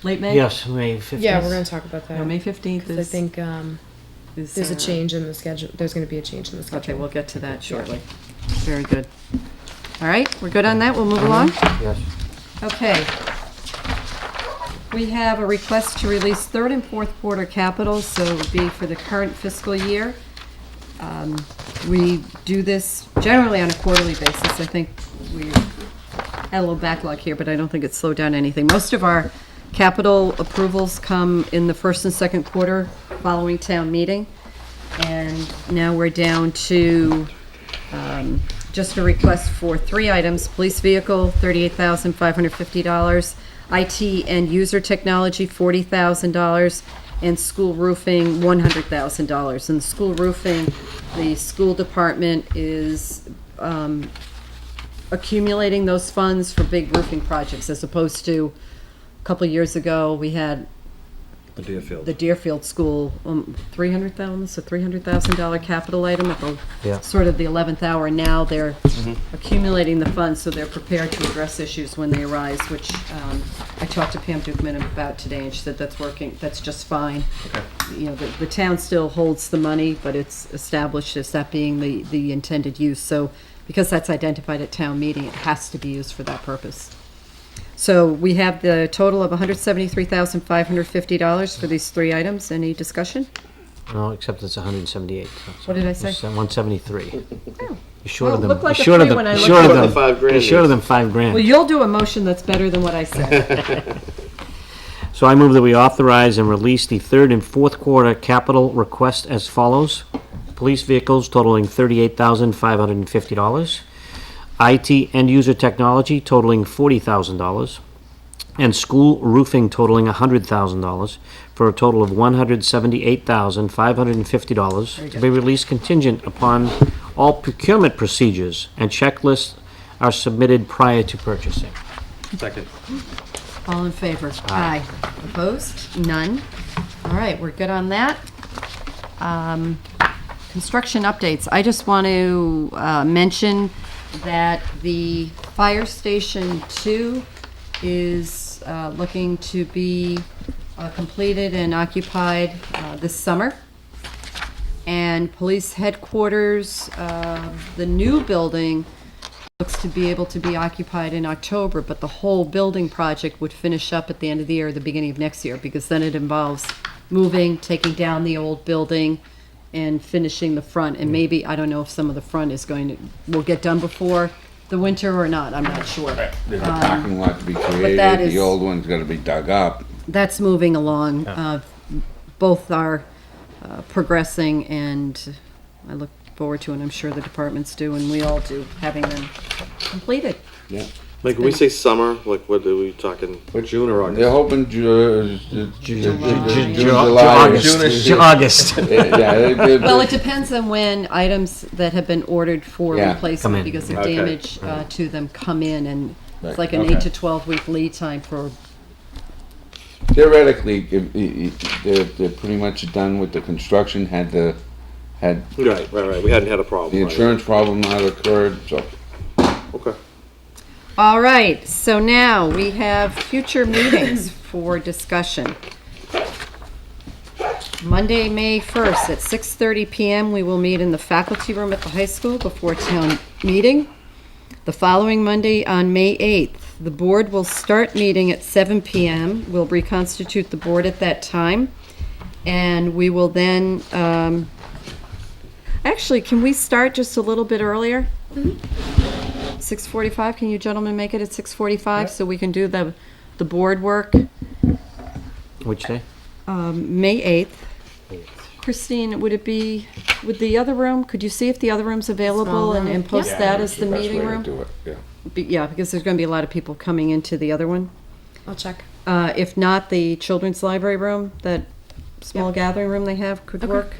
Speaker 1: Late May?
Speaker 2: Yes, May 15th.
Speaker 9: Yeah, we're gonna talk about that.
Speaker 1: No, May 15th
Speaker 9: 'Cause
Speaker 1: is.
Speaker 9: I think,
Speaker 1: is,
Speaker 9: there's a change in the schedule, there's gonna be a change in the schedule.
Speaker 1: Okay, we'll get to that shortly. Very good. All right, we're good on that. We'll move along.
Speaker 2: Yes.
Speaker 1: Okay. We have a request to release third and fourth quarter capital, so it would be for the current fiscal year. We do this generally on a quarterly basis. I think we had a little backlog here, but I don't think it's slowed down anything. Most of our capital approvals come in the first and second quarter following town meeting. And now we're down to just a request for 3 items: police vehicle, $38,550, IT and user technology, $40,000, and school roofing, $100,000. And school roofing, the school department is accumulating those funds for big roofing projects, as opposed to a couple of years ago, we had
Speaker 10: The Deerfield.
Speaker 1: the Deerfield School, $300,000 capital item at the,
Speaker 2: Yeah.
Speaker 1: sort of the 11th hour. Now they're accumulating the funds, so they're prepared to address issues when they arise, which I talked to Pam Dukeman about today, and she said that's working, that's just fine. You know, the town still holds the money, but it's established as that being the intended use. So because that's identified at town meeting, it has to be used for that purpose. So we have the total of $173,550 for these 3 items. Any discussion?
Speaker 2: No, except it's 178.
Speaker 1: What did I say?
Speaker 2: It's 173. You're
Speaker 1: Well,
Speaker 2: short of
Speaker 1: it
Speaker 2: them.
Speaker 1: looked like
Speaker 2: You're
Speaker 1: a
Speaker 2: short of
Speaker 1: three
Speaker 2: them.
Speaker 1: when I
Speaker 2: You're
Speaker 1: looked
Speaker 2: short
Speaker 1: at
Speaker 2: of
Speaker 7: it.
Speaker 2: them.
Speaker 7: 5 grand
Speaker 2: You're short of
Speaker 7: is-
Speaker 2: them 5 grand.
Speaker 1: Well, you'll do a motion that's better than what I said.
Speaker 2: So I move that we authorize and release the third and fourth quarter capital request as follows. Police vehicles totaling $38,550. IT end user technology totaling $40,000. And school roofing totaling $100,000 for a total of $178,550 to be released contingent upon all procurement procedures and checklists are submitted prior to purchasing.
Speaker 10: Second.
Speaker 1: All in favor? Aye. Opposed? None. All right, we're good on that. Construction updates. I just want to mention that the Fire Station 2 is looking to be completed and occupied this summer. And police headquarters, the new building looks to be able to be occupied in October, but the whole building project would finish up at the end of the year or the beginning of next year, because then it involves moving, taking down the old building, and finishing the front. And maybe, I don't know if some of the front will get done before the winter or not, I'm not sure.
Speaker 3: There's a parking lot to be
Speaker 1: that
Speaker 3: created,
Speaker 1: is-
Speaker 3: the old one's gotta be dug up.
Speaker 1: That's moving along. Both are progressing, and I look forward to, and I'm sure the departments do, and we all do, having them completed.
Speaker 3: Yeah.
Speaker 7: Like, when we say summer, like, what are we talking, June or
Speaker 3: They're
Speaker 7: August?
Speaker 3: hoping
Speaker 2: August.
Speaker 1: Well, it depends on when items that have been ordered for
Speaker 3: Yeah,
Speaker 2: come
Speaker 1: replacement
Speaker 2: in.
Speaker 1: because of
Speaker 7: Okay.
Speaker 1: damage to them come in, and
Speaker 3: Right,
Speaker 1: it's like an
Speaker 3: okay.
Speaker 1: 8 to 12 week lead time for,
Speaker 3: Theoretically, they're pretty much done with the construction, had
Speaker 7: Right, we hadn't had a problem.
Speaker 3: the
Speaker 7: right.
Speaker 3: insurance problem not occurred, so.
Speaker 7: Okay.
Speaker 1: all right, so now we have future meetings for discussion. Monday, May 1st at 6:30 PM, we will meet in the faculty room at the high school before town meeting. The following Monday, on May 8th, the board will start meeting at 7 PM. We'll reconstitute the board at that time. And we will then, actually, can we start just a little bit earlier? 6:45, can you gentlemen make it at 6:45 so we can do the board work?
Speaker 2: Which day?
Speaker 1: May 8th. Christine, would the other room, could you see if the other room's available and post that as the
Speaker 3: Best
Speaker 1: meeting
Speaker 3: way to
Speaker 1: room?
Speaker 3: do it, yeah.
Speaker 1: Yeah, because there's gonna be a lot of people coming into the other one.
Speaker 9: I'll check.
Speaker 1: If not, the children's library room, that small gathering room they have could work.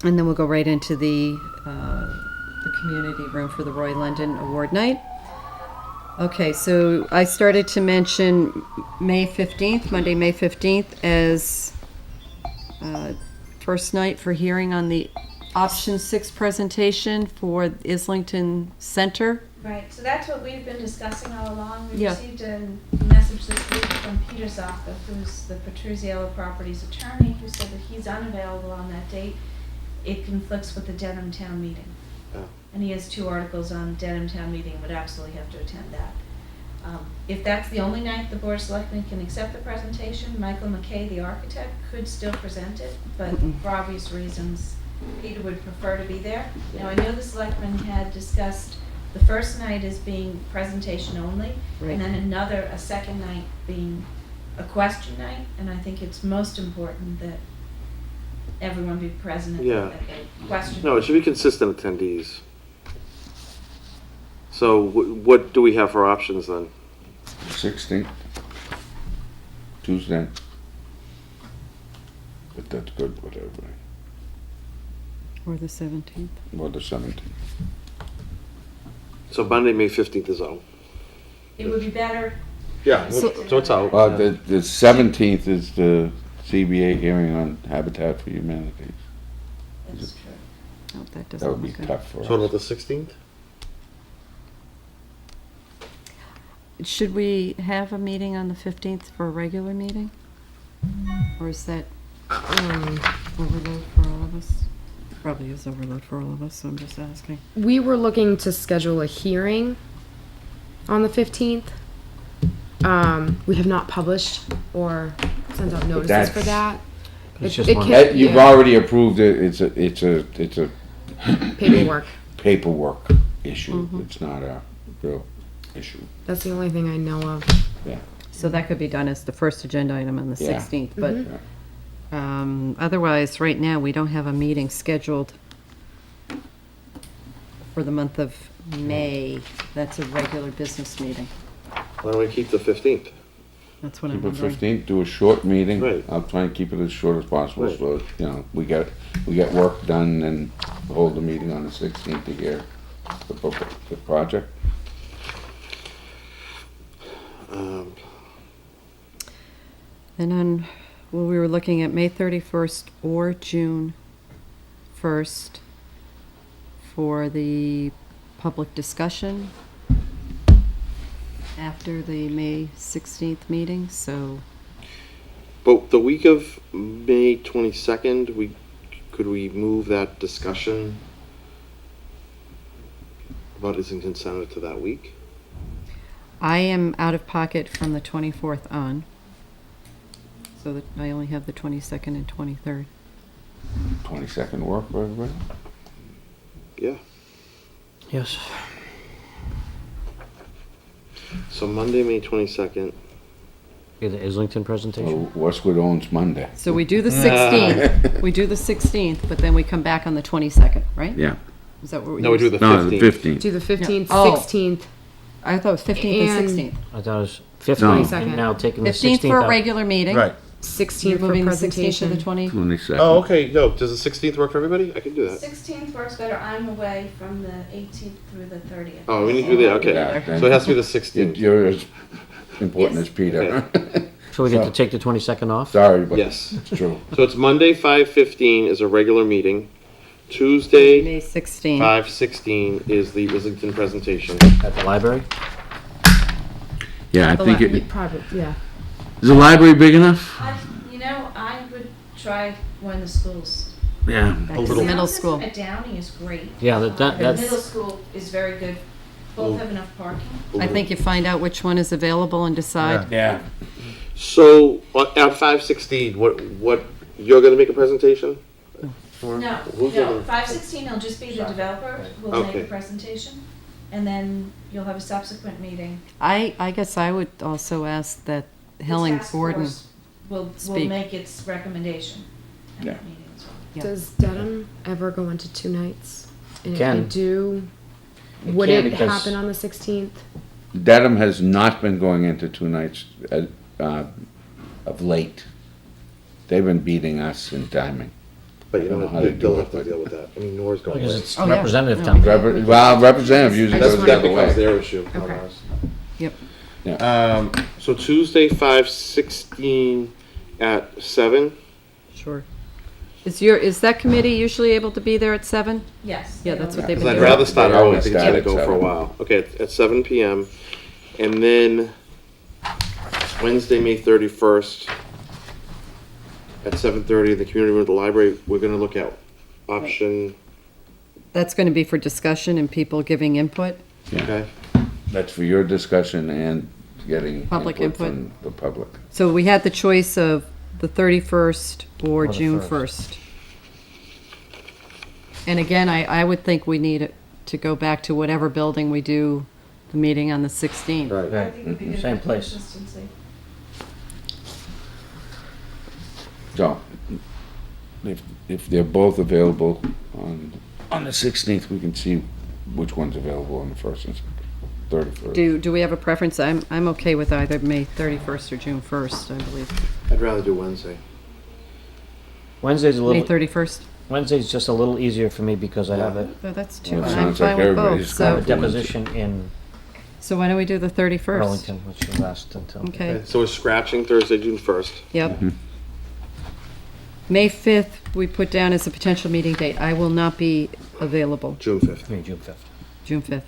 Speaker 1: And then we'll go right into the community room for the Roy London Award Night. Okay, so I started to mention May 15th, Monday, May 15th, as first night for hearing on the option 6 presentation for Islington Center.
Speaker 4: Right, so that's what we've been discussing all along. We
Speaker 1: Yeah.
Speaker 4: received a message this week from Peter Zoffa, who's the Petruzziello Properties attorney, who said that he's unavailable on that date. It conflicts with the Dedham Town meeting.
Speaker 7: Oh.
Speaker 4: And he has 2 articles on Dedham Town meeting, would absolutely have to attend that. If that's the only night the Board of Selectmen can accept the presentation, Michael McKay, the architect, could still present it, but for obvious reasons, Peter would prefer to be there. Now, I know the Selectmen had discussed the first night as being presentation only,
Speaker 1: Right.
Speaker 4: and then a second night being a question night, and I think it's most important that everyone be present at
Speaker 7: Yeah.
Speaker 4: the question.
Speaker 7: No, it should be consistent attendees. So what do we have for options then?
Speaker 3: 16th, Tuesday. But that's good with everybody,
Speaker 1: Or the 17th.
Speaker 3: or the 17th.
Speaker 7: So Monday, May 15th is out.
Speaker 4: It would be better.
Speaker 7: Yeah, so it's out.
Speaker 3: Well, the 17th is the CBA hearing on Habitat for Humanity.
Speaker 4: That's true.
Speaker 1: Oh, that
Speaker 3: That
Speaker 1: doesn't
Speaker 3: would be
Speaker 1: look good.
Speaker 3: tough for us.
Speaker 7: So about the 16th?
Speaker 1: Should we have a meeting on the 15th for a regular meeting? Or is that overload for all of us? Probably is overload for all of us, so I'm just asking.
Speaker 9: We were looking to schedule a hearing on the 15th. We have not published or sent out notices for that.
Speaker 2: It's
Speaker 9: It-
Speaker 2: just
Speaker 9: it
Speaker 2: one.
Speaker 9: can't-
Speaker 3: You've
Speaker 9: yeah,
Speaker 3: already approved it, it's a
Speaker 9: paperwork.
Speaker 3: paperwork issue,
Speaker 1: Mm-hmm.
Speaker 3: it's not a real issue.
Speaker 9: That's the only thing I know of.
Speaker 1: So that could be done as the first agenda item on the
Speaker 3: Yeah.
Speaker 1: 16th, but otherwise, right now, we don't have a meeting scheduled for the month of May. That's a regular business meeting.
Speaker 7: Why don't we keep the 15th?
Speaker 1: That's what I'm
Speaker 3: Keep it
Speaker 1: wondering.
Speaker 3: 15th, do a short meeting.
Speaker 7: Right.
Speaker 3: I'll try and keep it as short as possible,
Speaker 7: Right.
Speaker 3: so, we get work done and hold the meeting on the 16th to hear the project.
Speaker 1: And then, well, we were looking at May 31st or June 1st for the public discussion after the May 16th meeting, so
Speaker 7: But the week of May 22nd, could we move that discussion about Islington Center to that week?
Speaker 1: I am out of pocket from the 24th on, so that I only have the 22nd and 23rd.
Speaker 3: 22nd work for everybody?
Speaker 7: Yeah.
Speaker 2: Yes.
Speaker 7: So Monday, May 22nd.
Speaker 2: Be the Islington presentation?
Speaker 3: Oh, Westwood owns Monday.
Speaker 1: So we do the 16th, we do the 16th, but then we come back on the 22nd, right?
Speaker 3: Yeah.
Speaker 1: Is that what we
Speaker 7: No, we do the 15th.
Speaker 3: No, the 15th.
Speaker 9: Do the 15th,
Speaker 1: Oh.
Speaker 9: 16th.
Speaker 1: I thought it was 15th and
Speaker 9: And-
Speaker 1: 16th.
Speaker 2: I thought it was 15th,
Speaker 3: No.
Speaker 2: and
Speaker 9: 22nd.
Speaker 2: now taking the
Speaker 1: 15th
Speaker 2: 16th
Speaker 1: for a
Speaker 2: out.
Speaker 1: regular meeting.
Speaker 10: Right.
Speaker 9: 16th
Speaker 1: You're
Speaker 9: for
Speaker 1: moving the 16th to
Speaker 9: presentation.
Speaker 1: the 20th.
Speaker 3: 22nd.
Speaker 7: Oh, okay. No, does the 16th work for everybody? I can do that.
Speaker 4: 16th works better. I'm away from the 18th through the 30th.
Speaker 7: Oh, we need to do that. Okay.
Speaker 3: Yeah, then-
Speaker 7: So it has to be the 16th.
Speaker 3: You're as important as Peter.
Speaker 2: So we get to take the 22nd off?
Speaker 3: Sorry, but
Speaker 7: Yes.
Speaker 3: it's true.
Speaker 7: So it's Monday, 5:15 is a regular meeting. Tuesday,
Speaker 1: May 16th.
Speaker 7: 5:16 is the Islington presentation.
Speaker 2: At the library?
Speaker 3: Yeah, I think
Speaker 9: You
Speaker 3: it,
Speaker 9: probably, yeah.
Speaker 3: is the library big enough?
Speaker 4: I would try one of the schools.
Speaker 3: Yeah.
Speaker 1: Back to the middle school.
Speaker 4: At Downey is great.
Speaker 2: Yeah,
Speaker 4: The middle
Speaker 1: that's,
Speaker 4: school is very good. Both have enough parking.
Speaker 1: I think you find out which one is available and decide.
Speaker 3: Yeah.
Speaker 7: So at 5:16, what you're going to make a presentation?
Speaker 4: No,
Speaker 7: Who's
Speaker 4: no,
Speaker 7: gonna-
Speaker 4: 5:16 will just be the developer will make
Speaker 7: Okay.
Speaker 4: a presentation, and then you'll have a subsequent meeting.
Speaker 1: I guess I would also ask that
Speaker 4: The
Speaker 1: Helen
Speaker 4: task
Speaker 1: Gordon,
Speaker 4: force Will
Speaker 1: speak.
Speaker 4: make its recommendation at
Speaker 3: Yeah.
Speaker 4: that meeting as well.
Speaker 1: Yeah.
Speaker 9: Does Dedham ever go into 2 nights? And
Speaker 2: Can.
Speaker 9: if they do,
Speaker 2: It
Speaker 9: would
Speaker 2: can
Speaker 9: it
Speaker 2: because-
Speaker 9: happen on the 16th?
Speaker 3: Dedham has not been going into 2 nights of late. They've been beating us in timing.
Speaker 7: But you
Speaker 3: I don't know
Speaker 7: don't
Speaker 3: how
Speaker 7: have,
Speaker 3: they do
Speaker 7: they'll
Speaker 3: it,
Speaker 7: have to
Speaker 3: but-
Speaker 7: deal with that. I mean, Nora's going
Speaker 2: Because
Speaker 7: away.
Speaker 2: it's
Speaker 1: Oh, yeah.
Speaker 2: representative
Speaker 1: No.
Speaker 2: town.
Speaker 3: Well, representative usually
Speaker 9: I just
Speaker 3: goes the
Speaker 7: That
Speaker 3: other
Speaker 7: becomes
Speaker 3: way.
Speaker 7: their issue, not
Speaker 9: Okay.
Speaker 7: ours.
Speaker 1: yep,
Speaker 7: So Tuesday, 5:16 at 7.
Speaker 1: sure. Is that committee usually able to be there at 7?
Speaker 4: Yes.
Speaker 1: Yeah, that's what they've
Speaker 7: Because
Speaker 1: been
Speaker 7: I'd
Speaker 1: doing.
Speaker 7: rather start
Speaker 3: They
Speaker 7: early. I
Speaker 3: always
Speaker 7: think it's
Speaker 3: start
Speaker 7: going to
Speaker 3: at
Speaker 7: go for a
Speaker 3: 7.
Speaker 7: while. Okay, at 7 p.m. And then Wednesday, May 31st at 7:30 in the community room at the library, we're going to look at option.
Speaker 1: That's going to be for discussion and people giving input.
Speaker 7: Okay.
Speaker 3: That's for your discussion and getting
Speaker 1: Public input.
Speaker 3: from the public.
Speaker 1: So we had the choice of the 31st or
Speaker 2: the
Speaker 1: June
Speaker 2: 1st.
Speaker 1: 1st. And again, I would think we need to go back to whatever building we do the meeting on the 16th.
Speaker 7: Right.
Speaker 4: I think it'd be good
Speaker 2: Same
Speaker 4: for
Speaker 2: place.
Speaker 4: consistency.
Speaker 3: So, if they're both available on the 16th, we can see which one's available on the 1st and 31st.
Speaker 1: Do we have a preference? I'm okay with either May 31st or June 1st, I believe.
Speaker 7: I'd rather do Wednesday.
Speaker 2: Wednesday's a
Speaker 1: May
Speaker 2: little,
Speaker 1: 31st?
Speaker 2: Wednesday's just a little easier for me because I have a
Speaker 1: Oh, that's two.
Speaker 3: Well, it
Speaker 1: and I'm
Speaker 3: sounds like
Speaker 1: fine with
Speaker 3: everybody's
Speaker 1: both.
Speaker 3: going
Speaker 2: a
Speaker 1: So,
Speaker 2: deposition in
Speaker 1: so why don't we do the 31st?
Speaker 2: Burlington, which will last until.
Speaker 1: Okay,
Speaker 7: So we're scratching Thursday, June 1st.
Speaker 1: yep. May 5th, we put down as a potential meeting date. I will not be available,
Speaker 7: June 5th.
Speaker 2: I mean, June 5th.
Speaker 1: June 5th.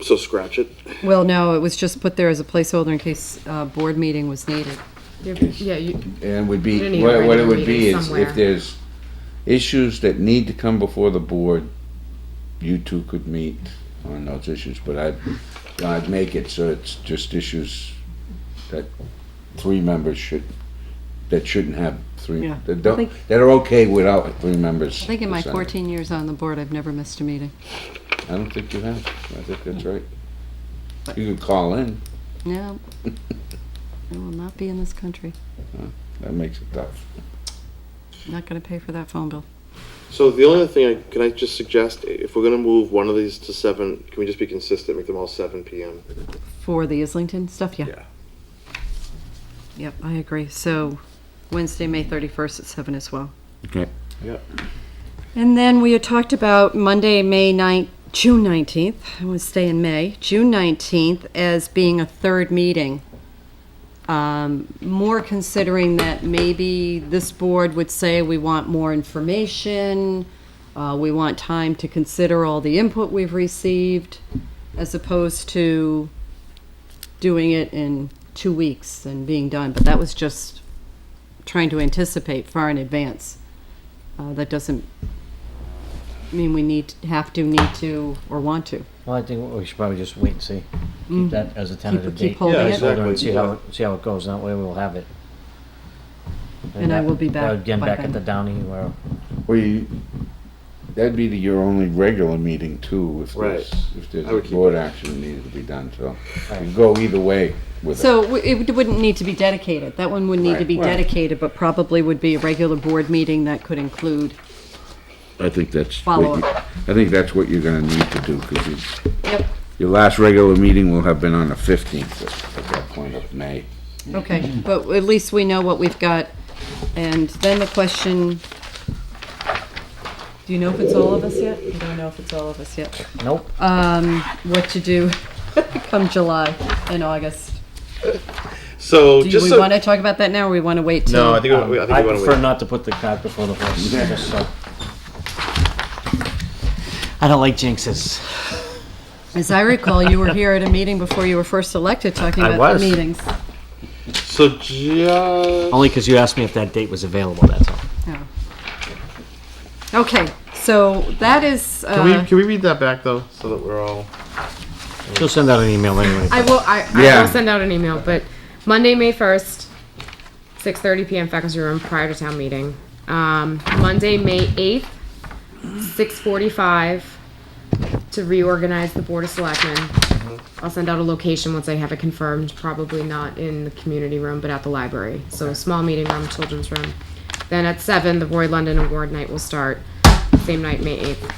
Speaker 7: So scratch it.
Speaker 1: Well, no, it was just put there as a placeholder in case board meeting was needed.
Speaker 9: Yeah, you,
Speaker 3: And would be,
Speaker 9: You need a
Speaker 3: what it
Speaker 9: regular
Speaker 3: would be
Speaker 9: meeting
Speaker 3: is
Speaker 9: somewhere.
Speaker 3: if there's issues that need to come before the board, you two could meet on those issues, but I'd make it so it's just issues that 3 members shouldn't have 3,
Speaker 1: Yeah.
Speaker 3: that
Speaker 1: I
Speaker 3: don't,
Speaker 1: think-
Speaker 3: that are okay without 3 members.
Speaker 1: I think in my
Speaker 3: presenting.
Speaker 1: 14 years on the board, I've never missed a meeting.
Speaker 3: I don't think you have. I think that's right. You could call in.
Speaker 1: No, I will not be in this country.
Speaker 3: That makes it tough.
Speaker 1: I'm not going to pay for that phone bill.
Speaker 7: So the only thing, can I just suggest, if we're going to move one of these to 7, can we just be consistent, make them all 7 p.m.?
Speaker 1: For the Islington stuff, yeah.
Speaker 7: Yeah.
Speaker 1: Yep, I agree. So Wednesday, May 31st at 7 as well.
Speaker 3: Okay.
Speaker 7: Yep.
Speaker 1: And then we had talked about Monday, June 19th, I want to stay in May, June 19th as being a third meeting. More considering that maybe this board would say we want more information, we want time to consider all the input we've received, as opposed to doing it in 2 weeks and being done. But that was just trying to anticipate far in advance. That doesn't mean we need to, or want to.
Speaker 2: Well, I think we should probably just wait and see. Keep that as a tentative
Speaker 1: keep
Speaker 2: date.
Speaker 1: holding
Speaker 10: Yeah,
Speaker 1: it.
Speaker 10: exactly.
Speaker 2: And see how it goes. That way we'll have it.
Speaker 1: And I will be back
Speaker 2: Again,
Speaker 1: by
Speaker 2: back
Speaker 1: then.
Speaker 2: at the Downey where,
Speaker 3: Well, that'd be your only regular meeting too, if
Speaker 7: Right.
Speaker 3: there's
Speaker 7: I
Speaker 3: a
Speaker 7: would keep
Speaker 3: board
Speaker 7: it.
Speaker 3: action that needed to be done, so. You can go either way with it.
Speaker 1: So it wouldn't need to be dedicated. That one wouldn't need to
Speaker 3: Right.
Speaker 1: be
Speaker 3: Right.
Speaker 1: dedicated, but probably would be a regular board meeting that could include.
Speaker 3: I think that's
Speaker 1: Follow
Speaker 3: I think that's what you're gonna need to do, because
Speaker 1: Yep.
Speaker 3: your last regular meeting will have been on the 15th at that point of May.
Speaker 1: Okay, but at least we know what we've got. And then the question, do you know if it's all of us yet? You don't know if it's all of us yet.
Speaker 2: nope.
Speaker 1: What to do come July and August.
Speaker 7: So
Speaker 1: Do
Speaker 7: just
Speaker 1: we
Speaker 7: so,
Speaker 1: want to talk about that now, or we want to wait till?
Speaker 10: No, I think we, I think
Speaker 2: I
Speaker 10: we want to
Speaker 2: prefer
Speaker 10: wait.
Speaker 2: not to put the cart before the horse. Just so. I don't like jinxes.
Speaker 1: As I recall, you were here at a meeting before you were first elected, talking
Speaker 2: I
Speaker 1: about the
Speaker 2: was.
Speaker 1: meetings.
Speaker 7: so just
Speaker 2: Only because you asked me if that date was available, that's all.
Speaker 1: Oh. Okay, so that is,
Speaker 10: Can we read that back though, so that we're all?
Speaker 2: She'll send out an email anyway.
Speaker 9: I will. I
Speaker 3: Yeah.
Speaker 9: will send out an email. But Monday, May 1st, 6:30 p.m. faculty room prior to town meeting. Monday, May 8th, 6:45 to reorganize the Board of Selectmen. I'll send out a location once I have it confirmed. Probably not in the community room, but at the library. So a small meeting room, children's room. Then at 7, the Roy London Award night will start. Same night, May 8th.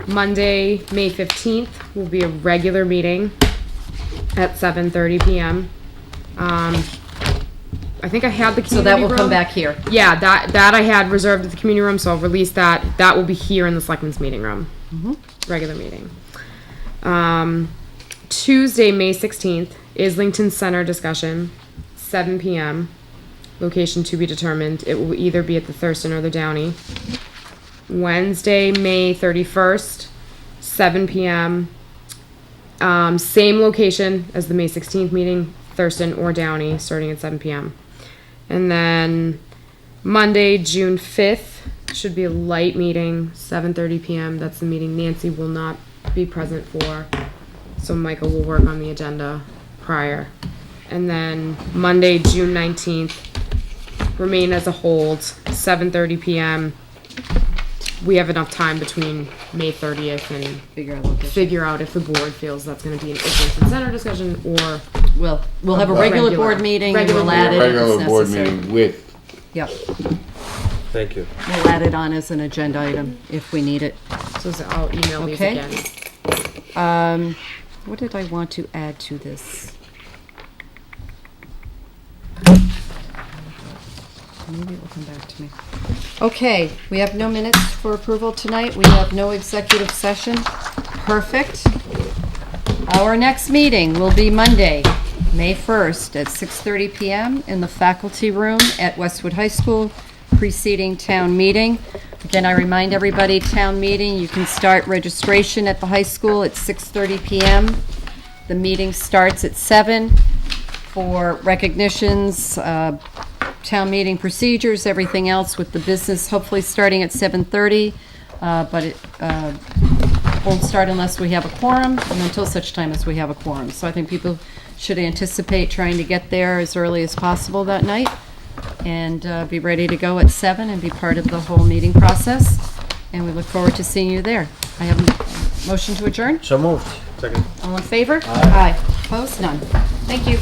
Speaker 9: Monday, May 15th will be a regular meeting at 7:30 p.m. I think I had the community
Speaker 1: so that will come
Speaker 9: room.
Speaker 1: back here.
Speaker 9: Yeah, that I had reserved at the community room, so I'll release that. That will be here in the Selectmen's meeting room. Regular meeting. Tuesday, May 16th, Islington Center discussion, 7 p.m. Location to be determined. It will either be at the Thurston or the Downey. Wednesday, May 31st, 7 p.m. Same location as the May 16th meeting, Thurston or Downey, starting at 7 p.m. And then Monday, June 5th, should be a light meeting, 7:30 p.m. That's the meeting Nancy will not be present for. So Michael will work on the agenda prior. And then Monday, June 19th, remain as a hold, 7:30 p.m. We have enough time between May 30th and
Speaker 1: Figure out location.
Speaker 9: figure out if the board feels that's going to be an Islington Center discussion or
Speaker 1: We'll have a regular board meeting and
Speaker 9: Regular
Speaker 1: we'll add it if
Speaker 3: Regular
Speaker 1: it's
Speaker 3: board
Speaker 1: necessary.
Speaker 3: meeting with,
Speaker 1: Yep,
Speaker 7: thank you.
Speaker 1: we'll add it on as an agenda item if we need it.
Speaker 9: so I'll email these
Speaker 1: Okay.
Speaker 9: again.
Speaker 1: What did I want to add to this? Maybe it will come back to me. Okay, we have no minutes for approval tonight. We have no executive session. Perfect. Our next meeting will be Monday, May 1st at 6:30 p.m. in the faculty room at Westwood High School, preceding town meeting. Again, I remind everybody, town meeting, you can start registration at the high school at 6:30 p.m. The meeting starts at 7 for recognitions, town meeting procedures, everything else with the business, hopefully starting at 7:30. But it won't start unless we have a quorum, and until such time as we have a quorum. So I think people should anticipate trying to get there as early as possible that night and be ready to go at 7 and be part of the whole meeting process. And we look forward to seeing you there. I have a motion to adjourn.
Speaker 2: So moved.
Speaker 10: Second.
Speaker 1: All in favor? Aye. Opposed? None. Thank you.